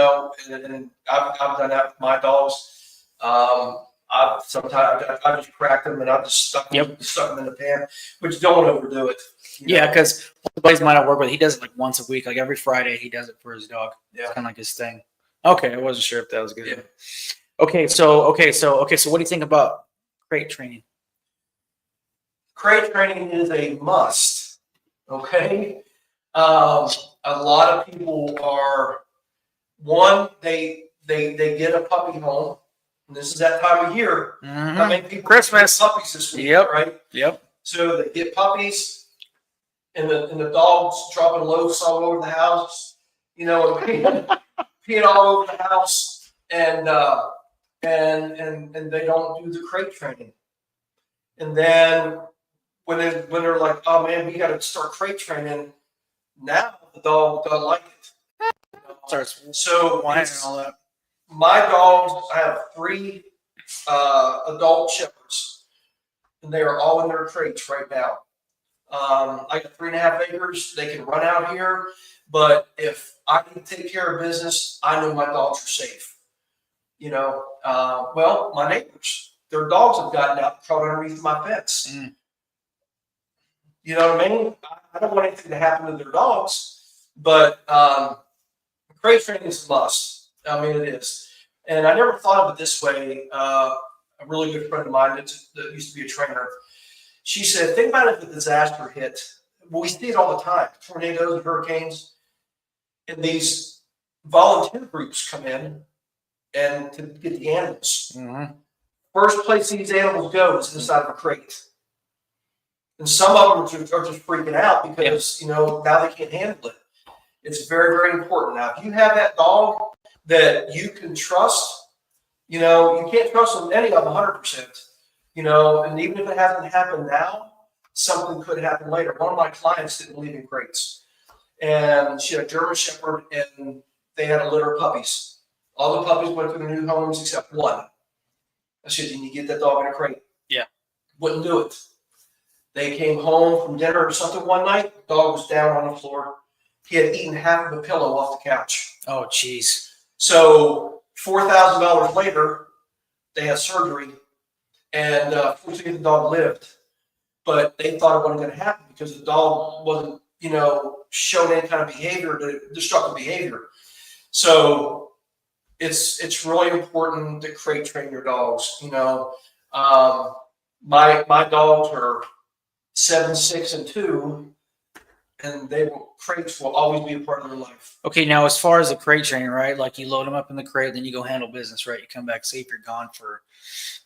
I've done that with my dogs. I just cracked them and I just stuck them in the pan, but you don't overdo it. Yeah, because one of the buddies might not work with, he does it like once a week, like every Friday he does it for his dog. Yeah. It's kind of like his thing. Okay, I wasn't sure if that was good. Yeah. Okay, so what do you think about crate training? Crate training is a must. Okay. A lot of people are they get a puppy home. And this is that time of year. Mm-hmm. How many people Christmas get puppies this week? Yep. Right. Yep. So they get puppies, and the dogs dropping loafs all over the house. And peeing all over the house, and they don't do the crate training. And then when they're like, oh man, we got to start crate training. Now the dog doesn't like it. Starts So whining and all that. my dogs, I have 3 adult shepherds, and they are all in their crates right now. I got 3.5 acres. They can run out here, but if I can take care of business, I know my dogs are safe. My neighbors, their dogs have gotten out and crawled underneath my fence. Mm. You know what I mean? I don't want anything to happen to their dogs, but crate training is a must. I mean, it is. And I never thought of it this way. A really good friend of mine that used to be a trainer, she said, think about if a disaster hit. Well, we see it all the time, tornadoes and hurricanes. And these volunteer groups come in and to get the animals. Mm-hmm. First place these animals go is inside of a crate. And some of them are just freaking out because, now they can't handle it. It's very, very important. Now, if you have that dog that you can trust, you can't trust them, any of them 100%. And even if it hasn't happened now, something could happen later. One of my clients didn't believe in crates. And she had a German Shepherd, and they had a litter of puppies. All the puppies went to their new homes except one. I said, you need to get that dog in a crate. Yeah. Wouldn't do it. They came home from dinner or something one night. The dog was down on the floor. He had eaten half of a pillow off the couch. Oh, jeez. So $4,000 later, they had surgery, and fortunately the dog lived. But they thought it wasn't going to happen because the dog wasn't, showing any kind of behavior, destructive behavior. So it's really important to crate train your dogs. My dogs are 7, 6, and 2, and crates will always be a part of their life. Okay, now as far as the crate training, right? Like you load them up in the crate, then you go handle business, right? You come back safe, you're gone for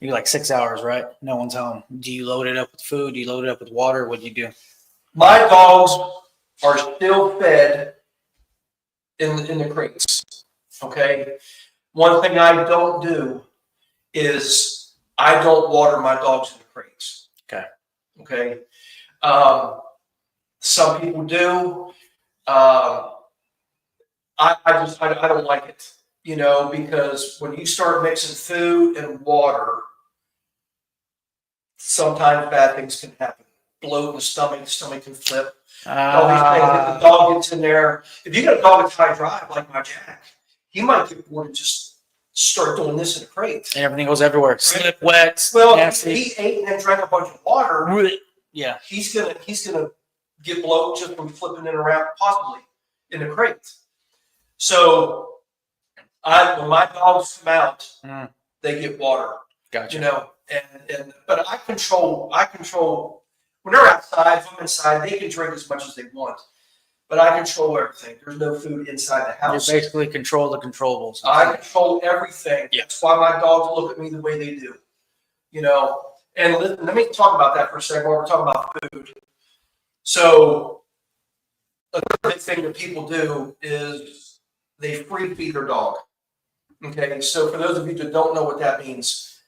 maybe like 6 hours, right? No one's home. Do you load it up with food? Do you load it up with water? What do you do? My dogs are still fed in the crates. Okay. One thing I don't do is I don't water my dogs in the crates. Okay. Okay. Some people do. I don't like it, because when you start mixing food and water, sometimes bad things can happen. Bloat in the stomach can flip. All these things. If the dog gets in there, if you got a dog that's high drive like my Jack, he might get bored and just start doing this in a crate. And everything goes everywhere. Right? Slip, wet. Well, if he ate and then drank a bunch of water, yeah, he's gonna get bloat just from flipping it around, possibly in the crate. So, when my dogs come out, they get water. Gotcha. But I control when they're outside. If I'm inside, they can drink as much as they want. But I control everything. There's no food inside the house. You basically control the controllables. I control everything. Yeah. That's why my dogs look at me the way they do. And let me talk about that for a second while we're talking about food. So, another big thing that people do is they free feed their dog. Okay, so for those of you that don't know what that means,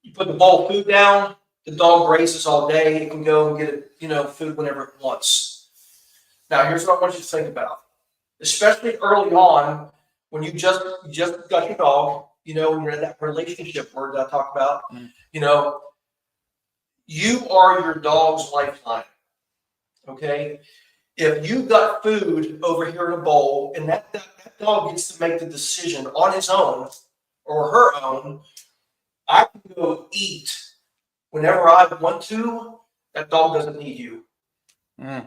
you put the bowl of food down, the dog grazes all day, it can go and get food whenever it wants. Now, here's what I want you to think about. especially early on when you just got your dog, you know, when you're in that relationship word that I talked about, you know, you are your dog's lifeline. Okay. If you got food over here in a bowl and that dog gets to make the decision on his own or her own, I can go eat whenever I want to. That dog doesn't need you. Mm.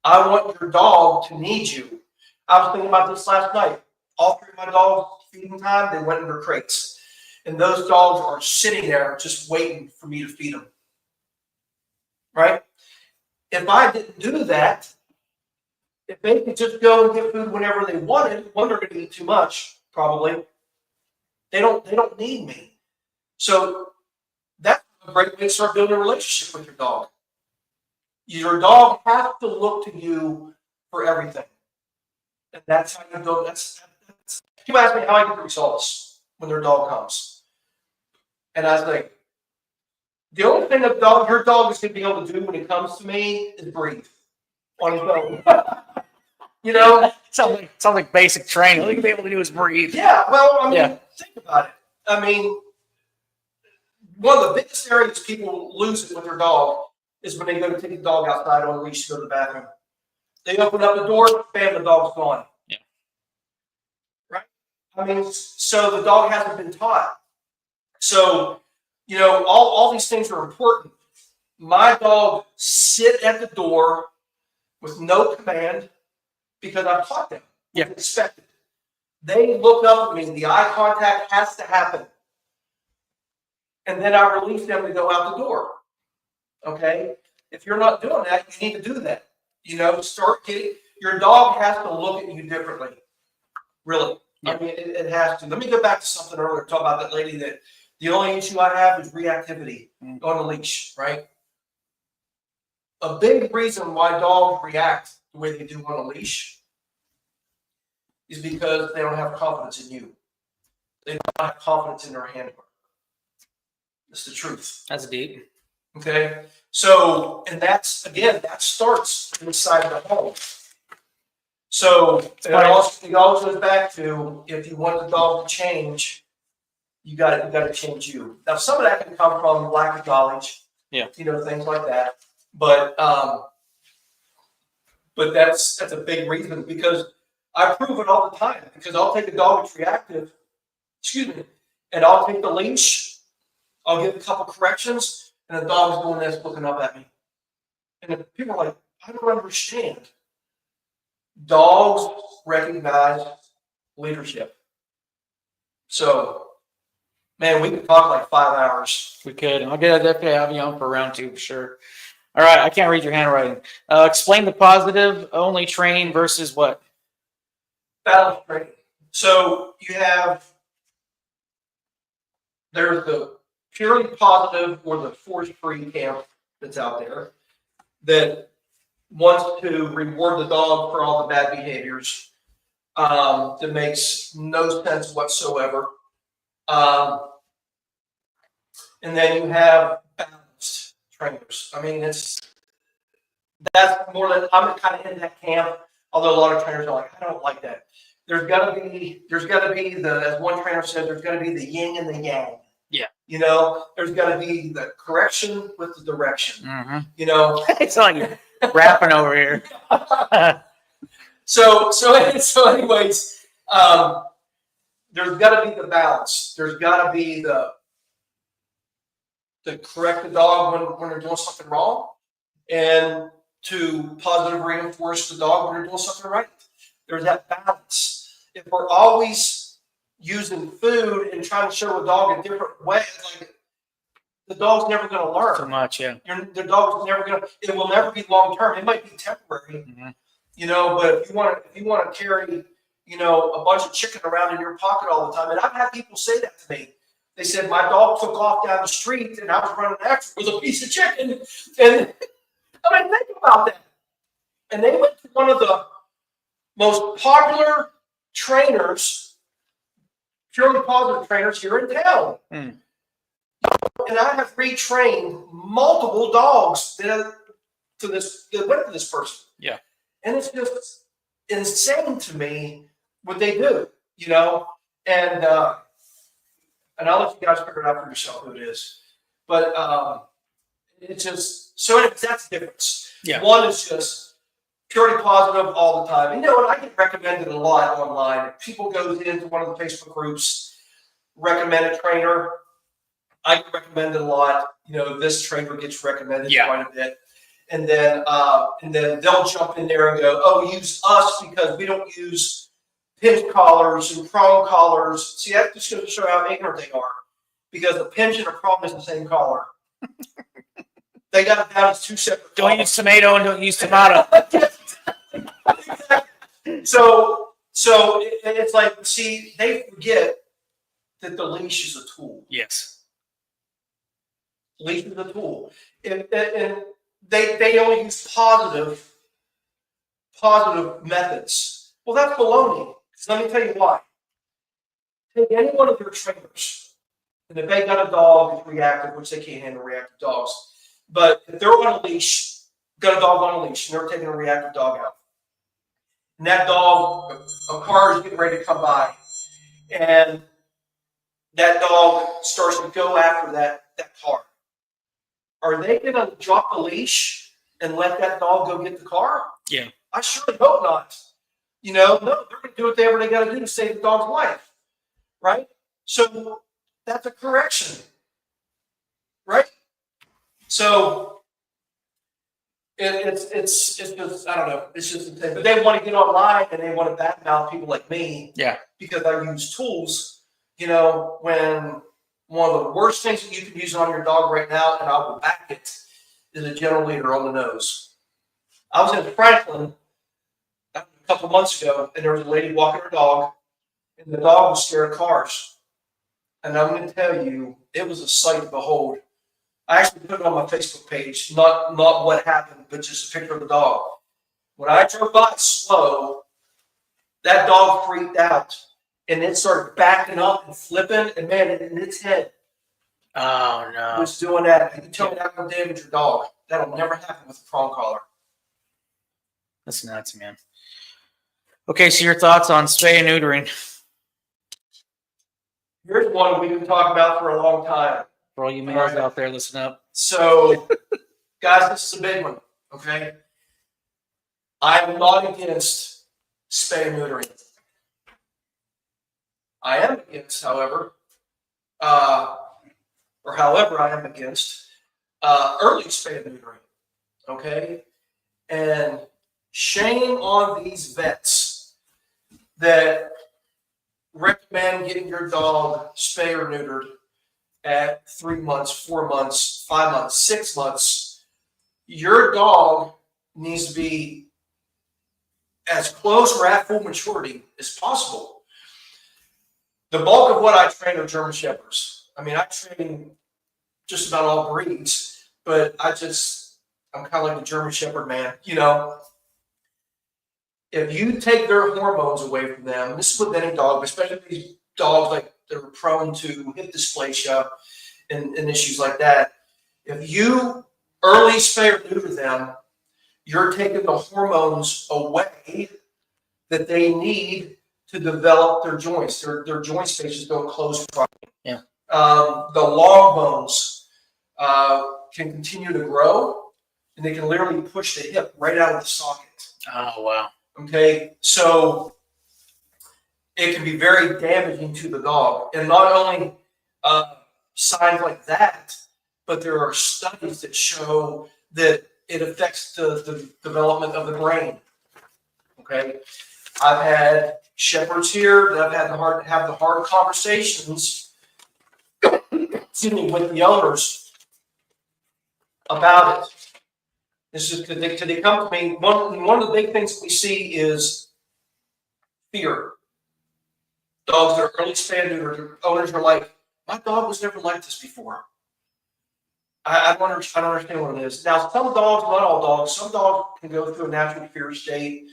I want your dog to need you. I was thinking about this last night. All three of my dogs, feeding time, they went into crates. And those dogs are sitting there just waiting for me to feed them. Right? If I didn't do that, if they could just go and get food whenever they wanted, one, they're going to eat too much, probably. They don't need me. So that's a great way to start building a relationship with your dog. Your dog has to look to you for everything. And that's how you go. That's people ask me how I get the results when their dog comes. And I think the only thing that your dog is going to be able to do when it comes to me is breathe on his own. You know? Sounds like basic training. All you can be able to do is breathe. Yeah, well, I mean, think about it. I mean, one of the biggest areas people lose it with their dog is when they go to take the dog outside on a leash to go to the bathroom. They open up the door, bam, the dog's gone. Yeah. Right? I mean, so the dog hasn't been taught. So, you know, all these things are important. My dog sit at the door with no command because I've taught them. Yeah. Expected. They look up at me. The eye contact has to happen. And then I release them to go out the door. Okay? If you're not doing that, you need to do that. You know, start getting, your dog has to look at you differently. Really. Yeah. I mean, it has to. Let me go back to something earlier, talk about that lady that the only issue I have is reactivity on a leash, right? A big reason why dogs react the way they do on a leash is because they don't have confidence in you. They don't have confidence in their handler. That's the truth. That's deep. Okay. So, and that's, again, that starts inside the home. So it always goes back to, if you want the dog to change, you got to change you. Now, some of that can come from lack of knowledge. Yeah. You know, things like that. But that's a big reason, because I prove it all the time. Because I'll take a dog that's reactive, and I'll take the leash, I'll give a couple corrections, and the dog's doing this, looking up at me. And people are like, I don't understand. Dogs recognize leadership. So, man, we could talk like 5 hours. We could. I'll definitely have you on for round 2 for sure. All right, I can't read your handwriting. Explain the positive only training versus what? Balance training. So there's the purely positive or the force-free camp that's out there that wants to reward the dog for all the bad behaviors. That makes no sense whatsoever. And then you have balanced trainers. I mean, that's more than, I'm kind of in that camp. Although a lot of trainers are like, I don't like that. There's got to be as one trainer said, there's got to be the yin and the yang. Yeah. You know, there's got to be the correction with the direction. Mm-hmm. You know, it's like you're rapping over here. So anyways, there's got to be the balance. There's got to be the correct the dog when they're doing something wrong, and to positive reinforce the dog when they're doing something right. There's that balance. If we're always using food and trying to show a dog a different way, like, the dog's never going to learn. Too much, yeah. The dog's never going to. It will never be long term. It might be temporary, you know. But if you want to carry, you know, a bunch of chicken around in your pocket all the time, and I've had people say that to me. They said my dog took off down the street and I was running after with a piece of chicken, and I mean, think about that. And they went to one of the most popular trainers, purely positive trainers here in town. And I have retrained multiple dogs that went to this person. Yeah. And it's just, insane to me what they do, you know, and I'll let you guys figure it out for yourself who it is. But it's just so anyways, that's the difference. Yeah. One is just purely positive all the time. And, you know, and I get recommended a lot online. People go into one of the Facebook groups, recommend a trainer. I get recommended a lot. You know, this trainer gets recommended quite a bit. And then they'll jump in there and go, oh, use us because we don't use pinch collars and prong collars. See, that just goes to show how ignorant they are. Because the pinch and a prong is the same collar. They got it down as two separate collars. Don't use tomato and don't use tomato. Exactly. So it's like, see, they forget that the leash is a tool. Yes. Leash is a tool. And they only use positive methods. Well, that's baloney. So let me tell you why. Take any one of your trainers, and if they got a dog that's reactive, which they can't handle reactive dogs, but if they're on a leash, got a dog on a leash, and they're taking a reactive dog out, and that dog, a car is getting ready to come by, and that dog starts to go after that car. Are they going to drop the leash and let that dog go get the car? Yeah. I surely hope not. You know, no, they're going to do whatever they got to do to save the dog's life, right? So that's a correction, right? So it's just, I don't know, it's just a thing. But they want to get online and they want to badmouth people like me, because I use tools. You know, when one of the worst things that you can use on your dog right now, and I will back it, is a general leader on the nose. I was in Franklin a couple months ago, and there was a lady walking her dog, and the dog was scared of cars. And I'm going to tell you, it was a sight to behold. I actually put it on my Facebook page, not what happened, but just a picture of the dog. When I drove by slow, that dog freaked out, and it started backing up and flipping, and man, in its head, oh no, was doing that. And you tell me that will damage your dog. That'll never happen with a prong collar. That's nuts, man. Okay, so your thoughts on spay and neutering? Here's one we've been talking about for a long time. For all you males out there, listen up. So, guys, this is a big one, okay? I'm not against spay and neutering. I am against, however, I am against early spay and neutering, okay? And shame on these vets that recommend getting your dog spay or neutered at 3 months, 4 months, 5 months, 6 months. Your dog needs to be as close or at full maturity as possible. The bulk of what I train are German Shepherds. I mean, I train just about all breeds, but I'm kind of like a German Shepherd man, you know. If you take their hormones away from them, this is with any dog, especially these dogs like that are prone to hip dysplasia and issues like that. If you early spay or neuter them, you're taking the hormones away that they need to develop their joints. Their joint spaces don't close properly. Yeah. The long bones can continue to grow, and they can literally push the hip right out of the socket. Oh, wow. Okay, so it can be very damaging to the dog. And not only signs like that, but there are studies that show that it affects the development of the brain. Okay, I've had shepherds here that I've had have the hard conversations excuse me, with the owners about it. This is because they come to me. One of the big things we see is fear. Dogs that are early spay and neutered, owners are like, my dog was never like this before. I don't understand what it is. Now, some dogs, not all dogs, some dogs can go through a natural fear state,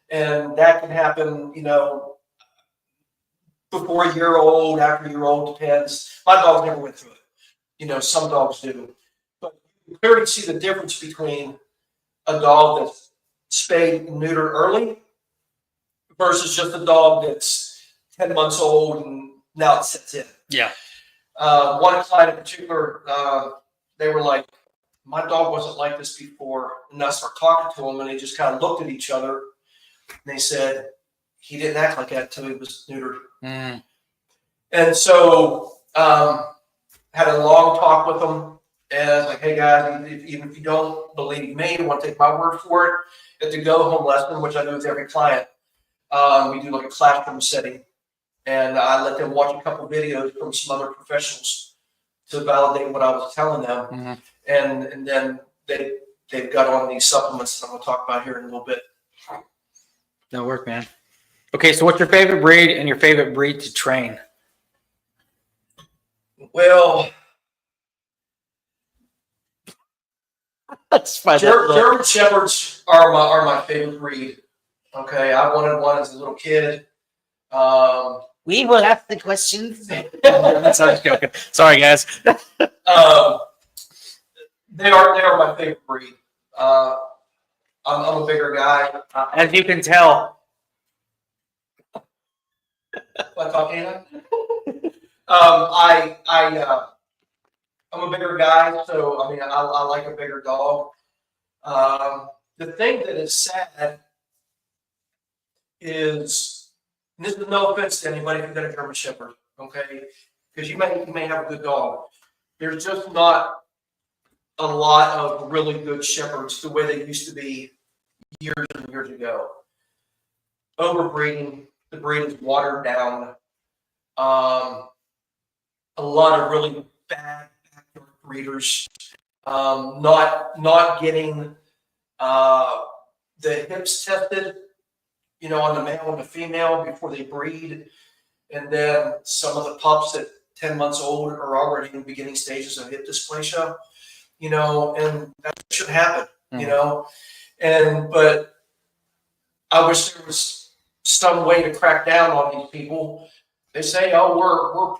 and that can happen, you know, before a year old, after a year old, depends. My dog never went through it. You know, some dogs do. But you clearly see the difference between a dog that's spayed and neutered early versus just a dog that's 10 months old and now it sets in. Yeah. One client in particular, they were like, my dog wasn't like this before. And I started talking to them, and they just kind of looked at each other. And they said, he didn't act like that until he was neutered. Mm. And so had a long talk with them. And I was like, hey, guys, even if you don't believe me, you want to take my word for it, at the go-home lesson, which I do with every client, we do like a classroom setting. And I let them watch a couple videos from some other professionals to validate what I was telling them. Mm-hmm. And then they've got on these supplements that I'm going to talk about here in a little bit. That'll work, man. Okay, so what's your favorite breed and your favorite breed to train? Well, That's fine. German Shepherds are my favorite breed. Okay, I wanted one as a little kid. We will ask the questions. I'm just joking. Sorry, guys. They are my favorite breed. I'm a bigger guy. As you can tell. Like talking. I'm a bigger guy, so I mean I like a bigger dog. The thing that is sad is, and this is no offense to anybody who's got a German Shepherd, okay? Because you may have a good dog. There's just not a lot of really good shepherds the way they used to be years and years ago. Overbreeding, the breed is watered down. A lot of really bad backyard breeders, not getting the hips tested, on the male and the female before they breed, and then some of the pups at 10 months old are already in the beginning stages of hip dysplasia, and that should happen, but I wish there was some way to crack down on these people. They say, oh, we're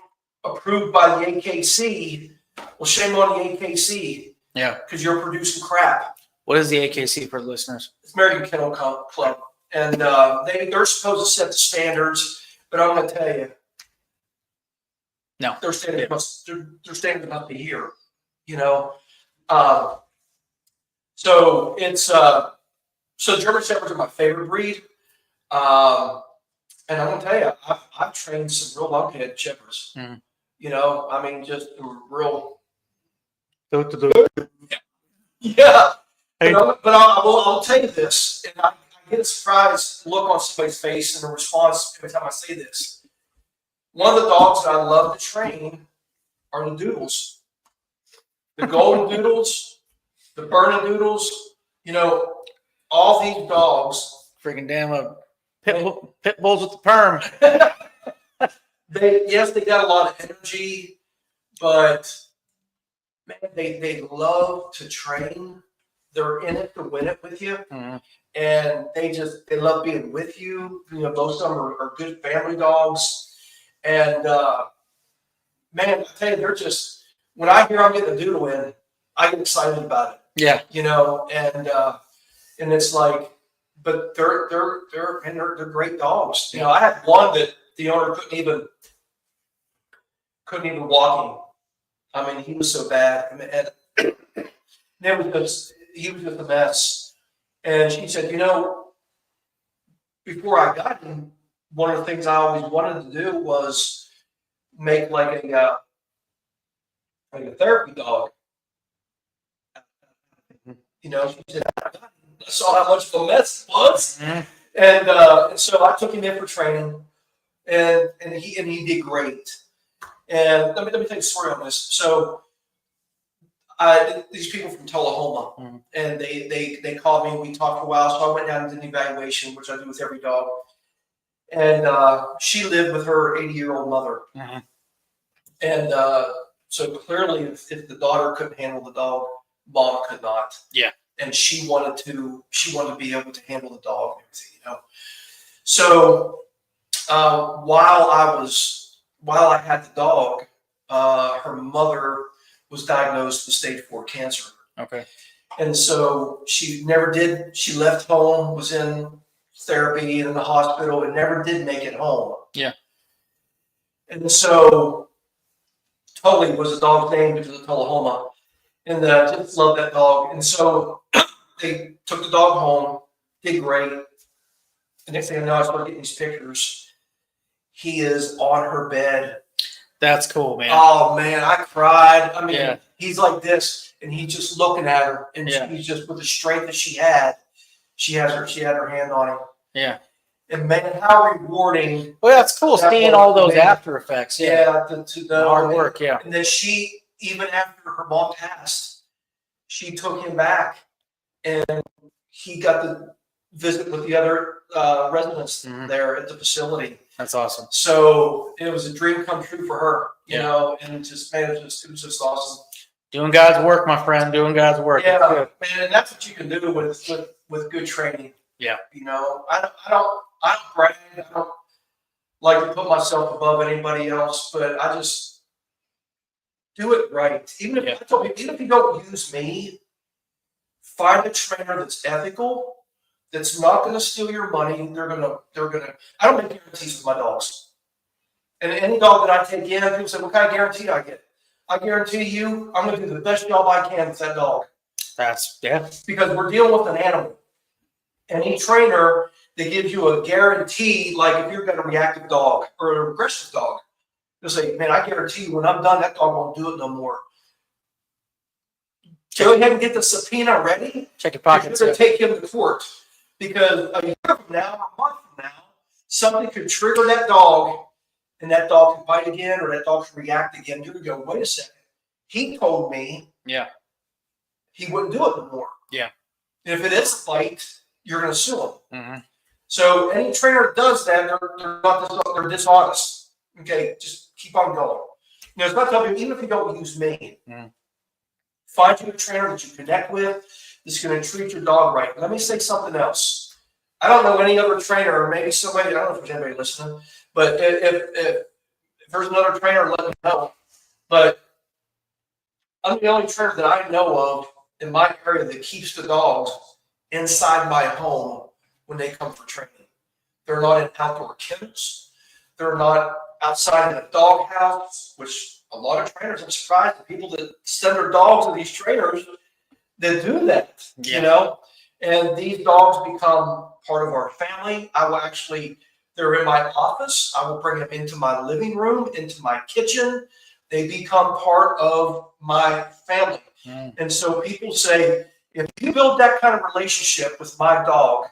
approved by the AKC. Well, shame on the AKC. Yeah. Because you're producing crap. What is the AKC for the listeners? It's American Kennel Club. And they're supposed to set the standards, but I'm going to tell you, no, their standards must be here, So it's so German Shepherds are my favorite breed, and I'm going to tell you, I've trained some real lunkhead Shepherds. Mm. I mean, just real. Yeah. But I'll tell you this, and I get a surprised look on somebody's face and a response every time I say this. One of the dogs that I love to train are the doodles. The golden doodles, the burning doodles, all these dogs. Freaking damn pit bulls with the perm. They got a lot of energy, but man, they love to train. They're in it to win it with you. Mm-hmm. And they love being with you. Most of them are good family dogs. And man, I tell you, they're just, when I hear I'm getting a doodle in, I get excited about it. Yeah. And it's like, but they're great dogs. I had one that the owner couldn't even walk him. I mean, he was so bad. I mean, he was just a mess. And she said, before I got him, one of the things I always wanted to do was make like a therapy dog. She said, I saw how much of a mess it was. Mm-hmm. And so I took him in for training, and he did great. And let me tell you a story on this. So these people from Tullahoma, mm-hmm. and they called me. We talked for a while, so I went down and did an evaluation, which I do with every dog. And she lived with her 80-year-old mother. Mm-hmm. And so clearly, if the daughter couldn't handle the dog, mom could not. Yeah. And she wanted to be able to handle the dog and everything, So while I had the dog, her mother was diagnosed with stage 4 cancer. Okay. And so she never did. She left home, was in therapy and in the hospital and never did make it home. Yeah. And so Tully was the dog's name because of Tullahoma. And I just love that dog. And so they took the dog home, did great. The next thing I know, I started getting these pictures. He is on her bed. That's cool, man. Oh man, I cried. I mean, Yeah. he's like this, and he's just looking at her, and Yeah. she's just with the strength that she had. She had her hand on him. Yeah. And man, how rewarding! Well, that's cool That seeing was all those amazing. after effects. Yeah, to know hard work. Yeah. And then she, even after her mom passed, she took him back, and he got to visit with the other residents there at the facility. That's awesome. So it was a dream come true for her, you Yeah. know, and just man, it was just awesome. Doing God's work, my friend. Doing God's work. Yeah, That's good. man, and that's what you can do with good training. Yeah. You know, I don't brag. I don't like to put myself above anybody else, but I just do it right. Even if I told you, even if you don't use me, find a trainer that's ethical, that's not going to steal your money. They're gonna. I don't make guarantees with my dogs. And any dog that I take in, people say, "What kind of guarantee I get?" I guarantee you, I'm going to do the best job I can with that dog. That's Because we're dealing with an animal. Any trainer that gives you a guarantee, like if you've got a reactive dog or an aggressive dog, they'll say, "Man, I guarantee you, when I'm done, that dog won't do it no more." Go ahead and get the subpoena ready. check your pockets. You're going to take him to court because a year from now, a month from now, something could trigger that dog, and that dog can bite again, or that dog can react again. You're going to go, "Wait a second. He told me he wouldn't do it no more." Yeah. And if it is a bite, you're going to sue him. Mm-hmm. So any trainer that does that, they're dishonest. Okay, just keep on going. You know, it's not telling you, even if you don't use me, find you a trainer that you connect with that's going to treat your dog right. Let me say something else. I don't know any other trainer, or maybe somebody, I don't know if there's anybody listening, but if there's another trainer, let me know. But I'm the only trainer that I know of in my area that keeps the dogs inside my home when they come for training. They're not in outdoor kennels. They're not outside in a dog house, which a lot of trainers, I'm surprised, the people that send their dogs to these trainers that do that, you know? And these dogs become part of our family. I will actually, they're in my office. I will bring them into my living room, into my kitchen. They become part of my family. And so people say, if you build that kind of relationship with my dog,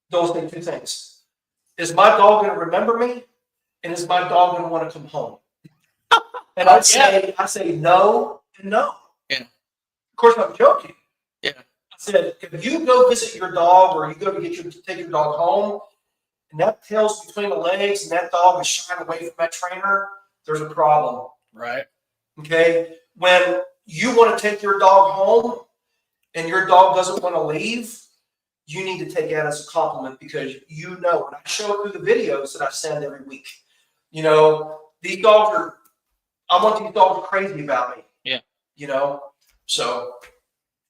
those are two things. Is my dog going to remember me? And is my dog going to want to come home? And I say no and no. Yeah. Of course, I'm joking. Yeah. I said, if you go visit your dog, or you go to take your dog home, and that tail's between the legs, and that dog is shying away from that trainer, there's a problem. Right. Okay. When you want to take your dog home, and your dog doesn't want to leave, you need to take that as a compliment, because you know, and I show it through the videos that I send every week. You know, these dogs are, I want these dogs crazy about me. Yeah. You know, so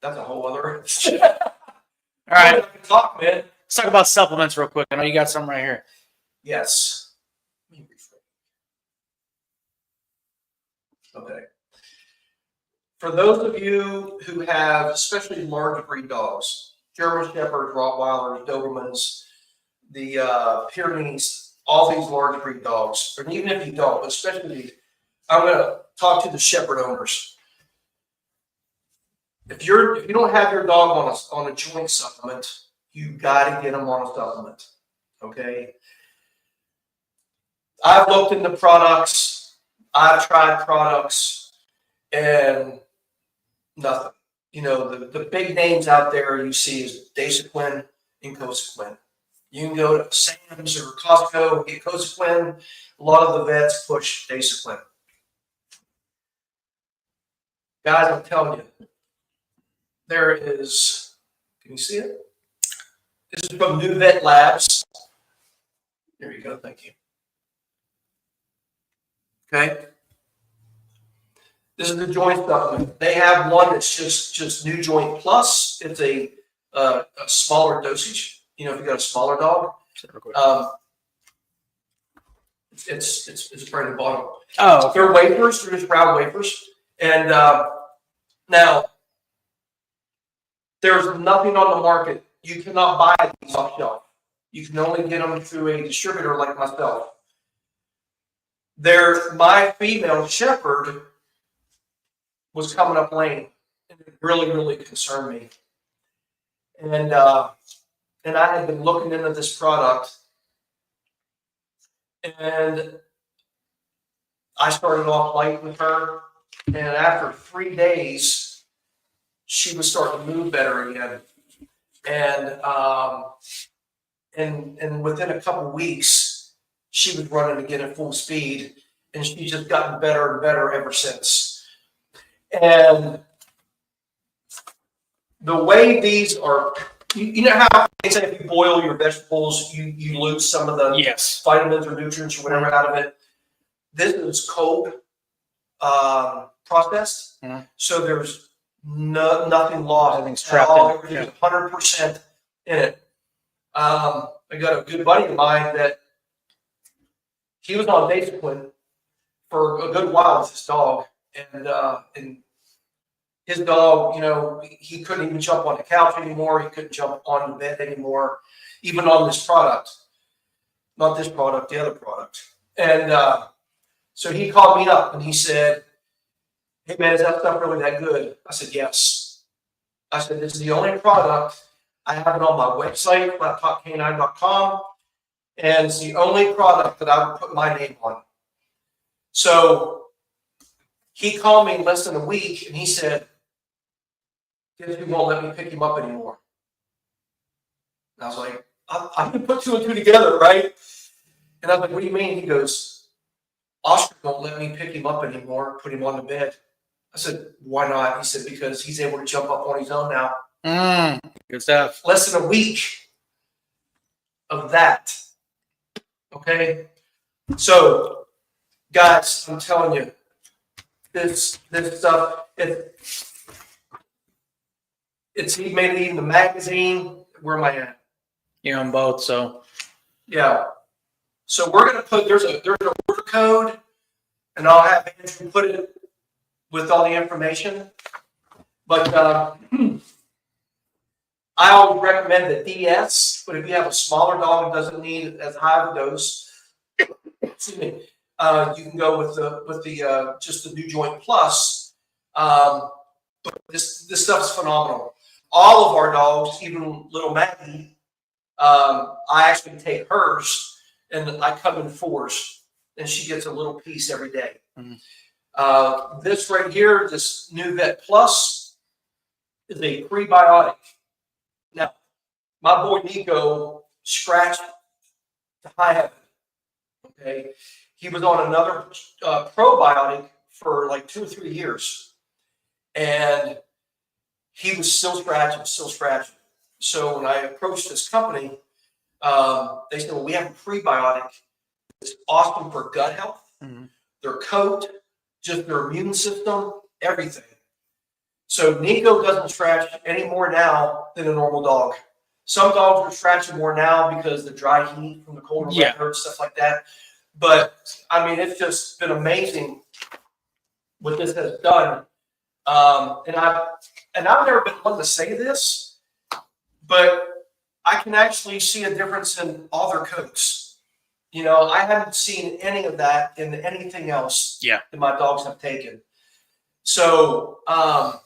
that's a whole other. All right. Talk, man. Let's talk about supplements real quick. I know you got some right here. Yes. Okay. For those of you who have especially large breed dogs, German Shepherds, Rottweilers, Dobermans, the Pyrenees, all these large breed dogs, and even if you don't, but especially these, I'm going to talk to the Shepherd owners. If you don't have your dog on a joint supplement, you got to get them on a supplement. Okay. I've looked into products. I've tried products, and nothing. You know, the big names out there you see is Dasequin and Cosequin. You can go to Sam's or Costco and get Cosequin. A lot of the vets push Dasequin. Guys, I'm telling you, there is, can you see it? This is from New Vet Labs. There you go, thank you. Okay. This is the joint supplement. They have one that's just New Joint Plus. It's a a smaller dosage. You know, if you got a smaller dog, it's right at the bottom. Oh, They're wafers. They're just brown wafers. And now there's nothing on the market. You cannot buy these off shelf. You can only get them through a distributor like myself. My female shepherd was coming up lame, and it really, really concerned me. And I had been looking into this product, and I started off light with her, and after 3 days, she was starting to move better again. And within a couple weeks, she was running again at full speed, and she's just gotten better and better ever since. And the way these are, you know how they say if you boil your vegetables, you lose some of the vitamins or nutrients or whatever out of it. This is cold processed, so there's nothing lost. Everything's trapped in it. Everything's 100% in it. I got a good buddy of mine that he was on discipline for a good while with his dog, and his dog, you know, he couldn't even jump on the couch anymore. He couldn't jump on the bed anymore, even on this product. Not this product, the other product. And so he called me up and he said, "Hey man, is that stuff really that good?" I said, "Yes." I said, "This is the only product. I have it on my website, K-9.com, and it's the only product that I would put my name on." So he called me in less than a week and he said, "Guess you won't let me pick him up anymore." And I was like, I can put 2 and 2 together, right? And I was like, "What do you mean?" He goes, "Oscar won't let me pick him up anymore, put him on the bed." I said, "Why not?" He said, "Because he's able to jump up on his own now." Good stuff. Less than a week of that. Okay? So, guys, I'm telling you, this stuff, it's he made it in the magazine. Where am I at? You're on both, so Yeah. So we're gonna put there's an order code, and I'll have Andrew put it with all the information. But I always recommend the DS. But if you have a smaller dog that doesn't need as high of a dose, excuse me, you can go with the just the New Joint Plus. But this stuff is phenomenal. All of our dogs, even little Maggie, I actually take hers and I come in 4s, and she gets a little piece every day. This right here, this New Vet Plus, is a prebiotic. Now, my boy Nico scratched to high heaven. Okay, he was on another probiotic for like 2 or 3 years, and he was still scratching, So when I approached this company, they said, "Well, we have a prebiotic. It's awesome for gut health, their coat, just their immune system, everything." So Nico doesn't scratch any more now than a normal dog. Some dogs are scratching more now because the dry heat from the cold weather and stuff like that. But I mean, it's just been amazing what this has done. And I've never been one to say this, but I can actually see a difference in all their coats. You know, I haven't seen any of that in anything else that my dogs have taken. So I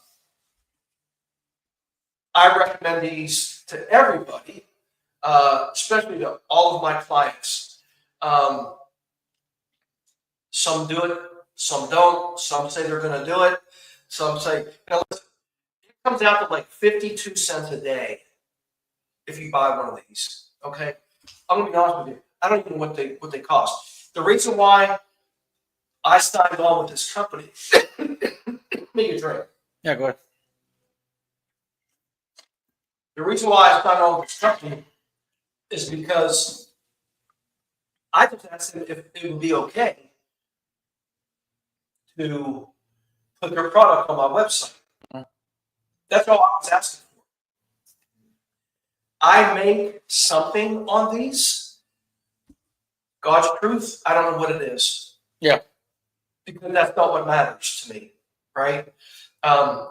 recommend these to everybody, especially to all of my clients. Some do it, some don't. Some say they're going to do it. Some say, listen, it comes out to like 52 cents a day if you buy one of these. Okay, I'm going to be honest with you. I don't even know what they cost. The reason why I signed on with this company, make a drink. Yeah, go ahead. The reason why I signed on with this company is because I just asked them if it would be okay to put their product on my website. That's all I was asking for. I make something on these. God's truth, I don't know what it is. Yeah. Because that's not what matters to me, right?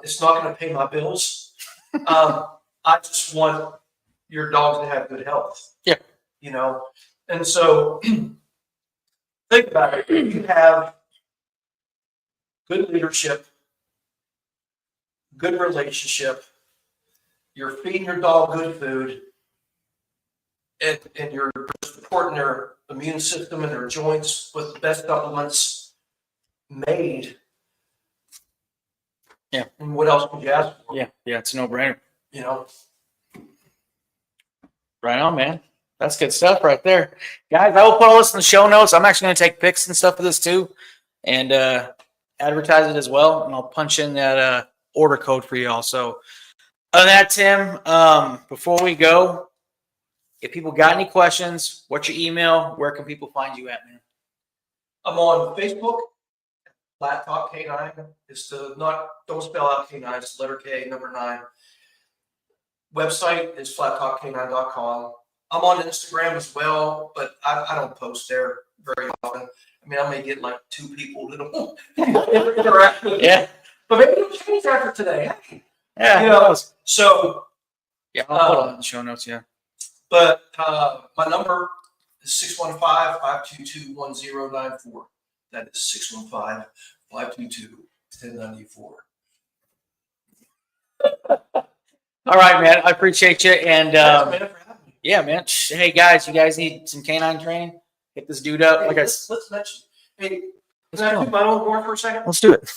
It's not going to pay my bills. I just want your dogs to have good health. Yeah. You know, and so think about it. You have good leadership, good relationship. You're feeding your dog good food, and you're supporting their immune system and their joints with the best supplements made. Yeah. And what else could you ask for? Yeah, it's a no-brainer. You know. Right on, man. That's good stuff right there. Guys, I will put all this in the show notes. I'm actually going to take pics and stuff of this too and advertise it as well. And I'll punch in that order code for you all. So other than that, Tim, before we go, if people got any questions, what's your email? Where can people find you at, man? I'm on Facebook, Flat Talk K-9. It's don't spell out K-9, it's letter K, number 9. Website is flattalk9.com. I'm on Instagram as well, but I don't post there very often. I mean, I may get like 2 people that will interact with me. Yeah. But maybe it'll change after today. Yeah. You know, so. Yeah, I'll put it in the show notes, yeah. But my number is 615-522-1094. That is 615-522-1094. All right, man. I appreciate you. And Thanks, man, for having me. yeah, man. Hey, guys, you guys need some canine training? Hit this dude up. Hey, Like let's mention. Hey, Let's can I go. toot my own horn for a second? Let's do it.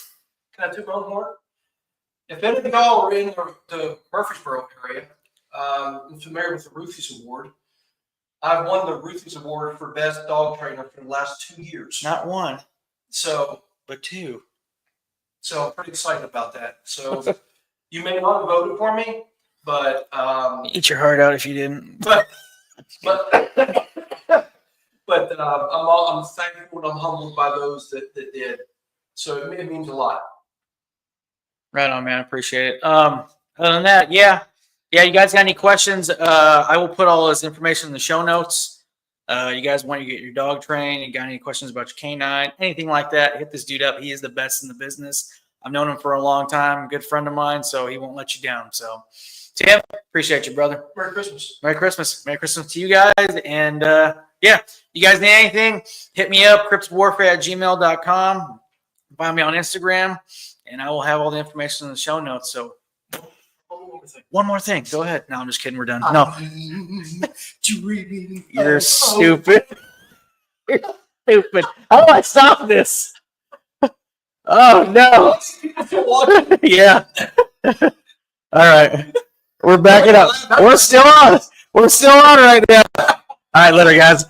Can I toot my own horn? If any of y'all are in the Murfreesboro area, and familiar with the Ruthie's Award, I've won the Ruthie's Award for best dog trainer for the last 2 years. Not 1, So, but 2. so I'm pretty excited about that. So you may not have voted for me, but Eat your heart out if you didn't. but I'm thankful and I'm humbled by those that did. So it means a lot. Right on, man. Appreciate it. Other than that, yeah. You guys got any questions? I will put all this information in the show notes. You guys want to get your dog trained? You got any questions about your canine? Anything like that? Hit this dude up. He is the best in the business. I've known him for a long time. Good friend of mine, so he won't let you down. So, Tim, appreciate you, brother. Merry Christmas. Merry Christmas. Merry Christmas to you guys. And yeah, you guys need anything, hit me up, cryptwarfare@gmail.com. Find me on Instagram, and I will have all the information in the show notes. So one more thing. Go ahead. No, I'm just kidding. We're done. No. You're stupid. You're stupid. How do I stop this? Oh, no. Yeah. All right. We're backing up. We're still on. We're still on right now. All right, later, guys.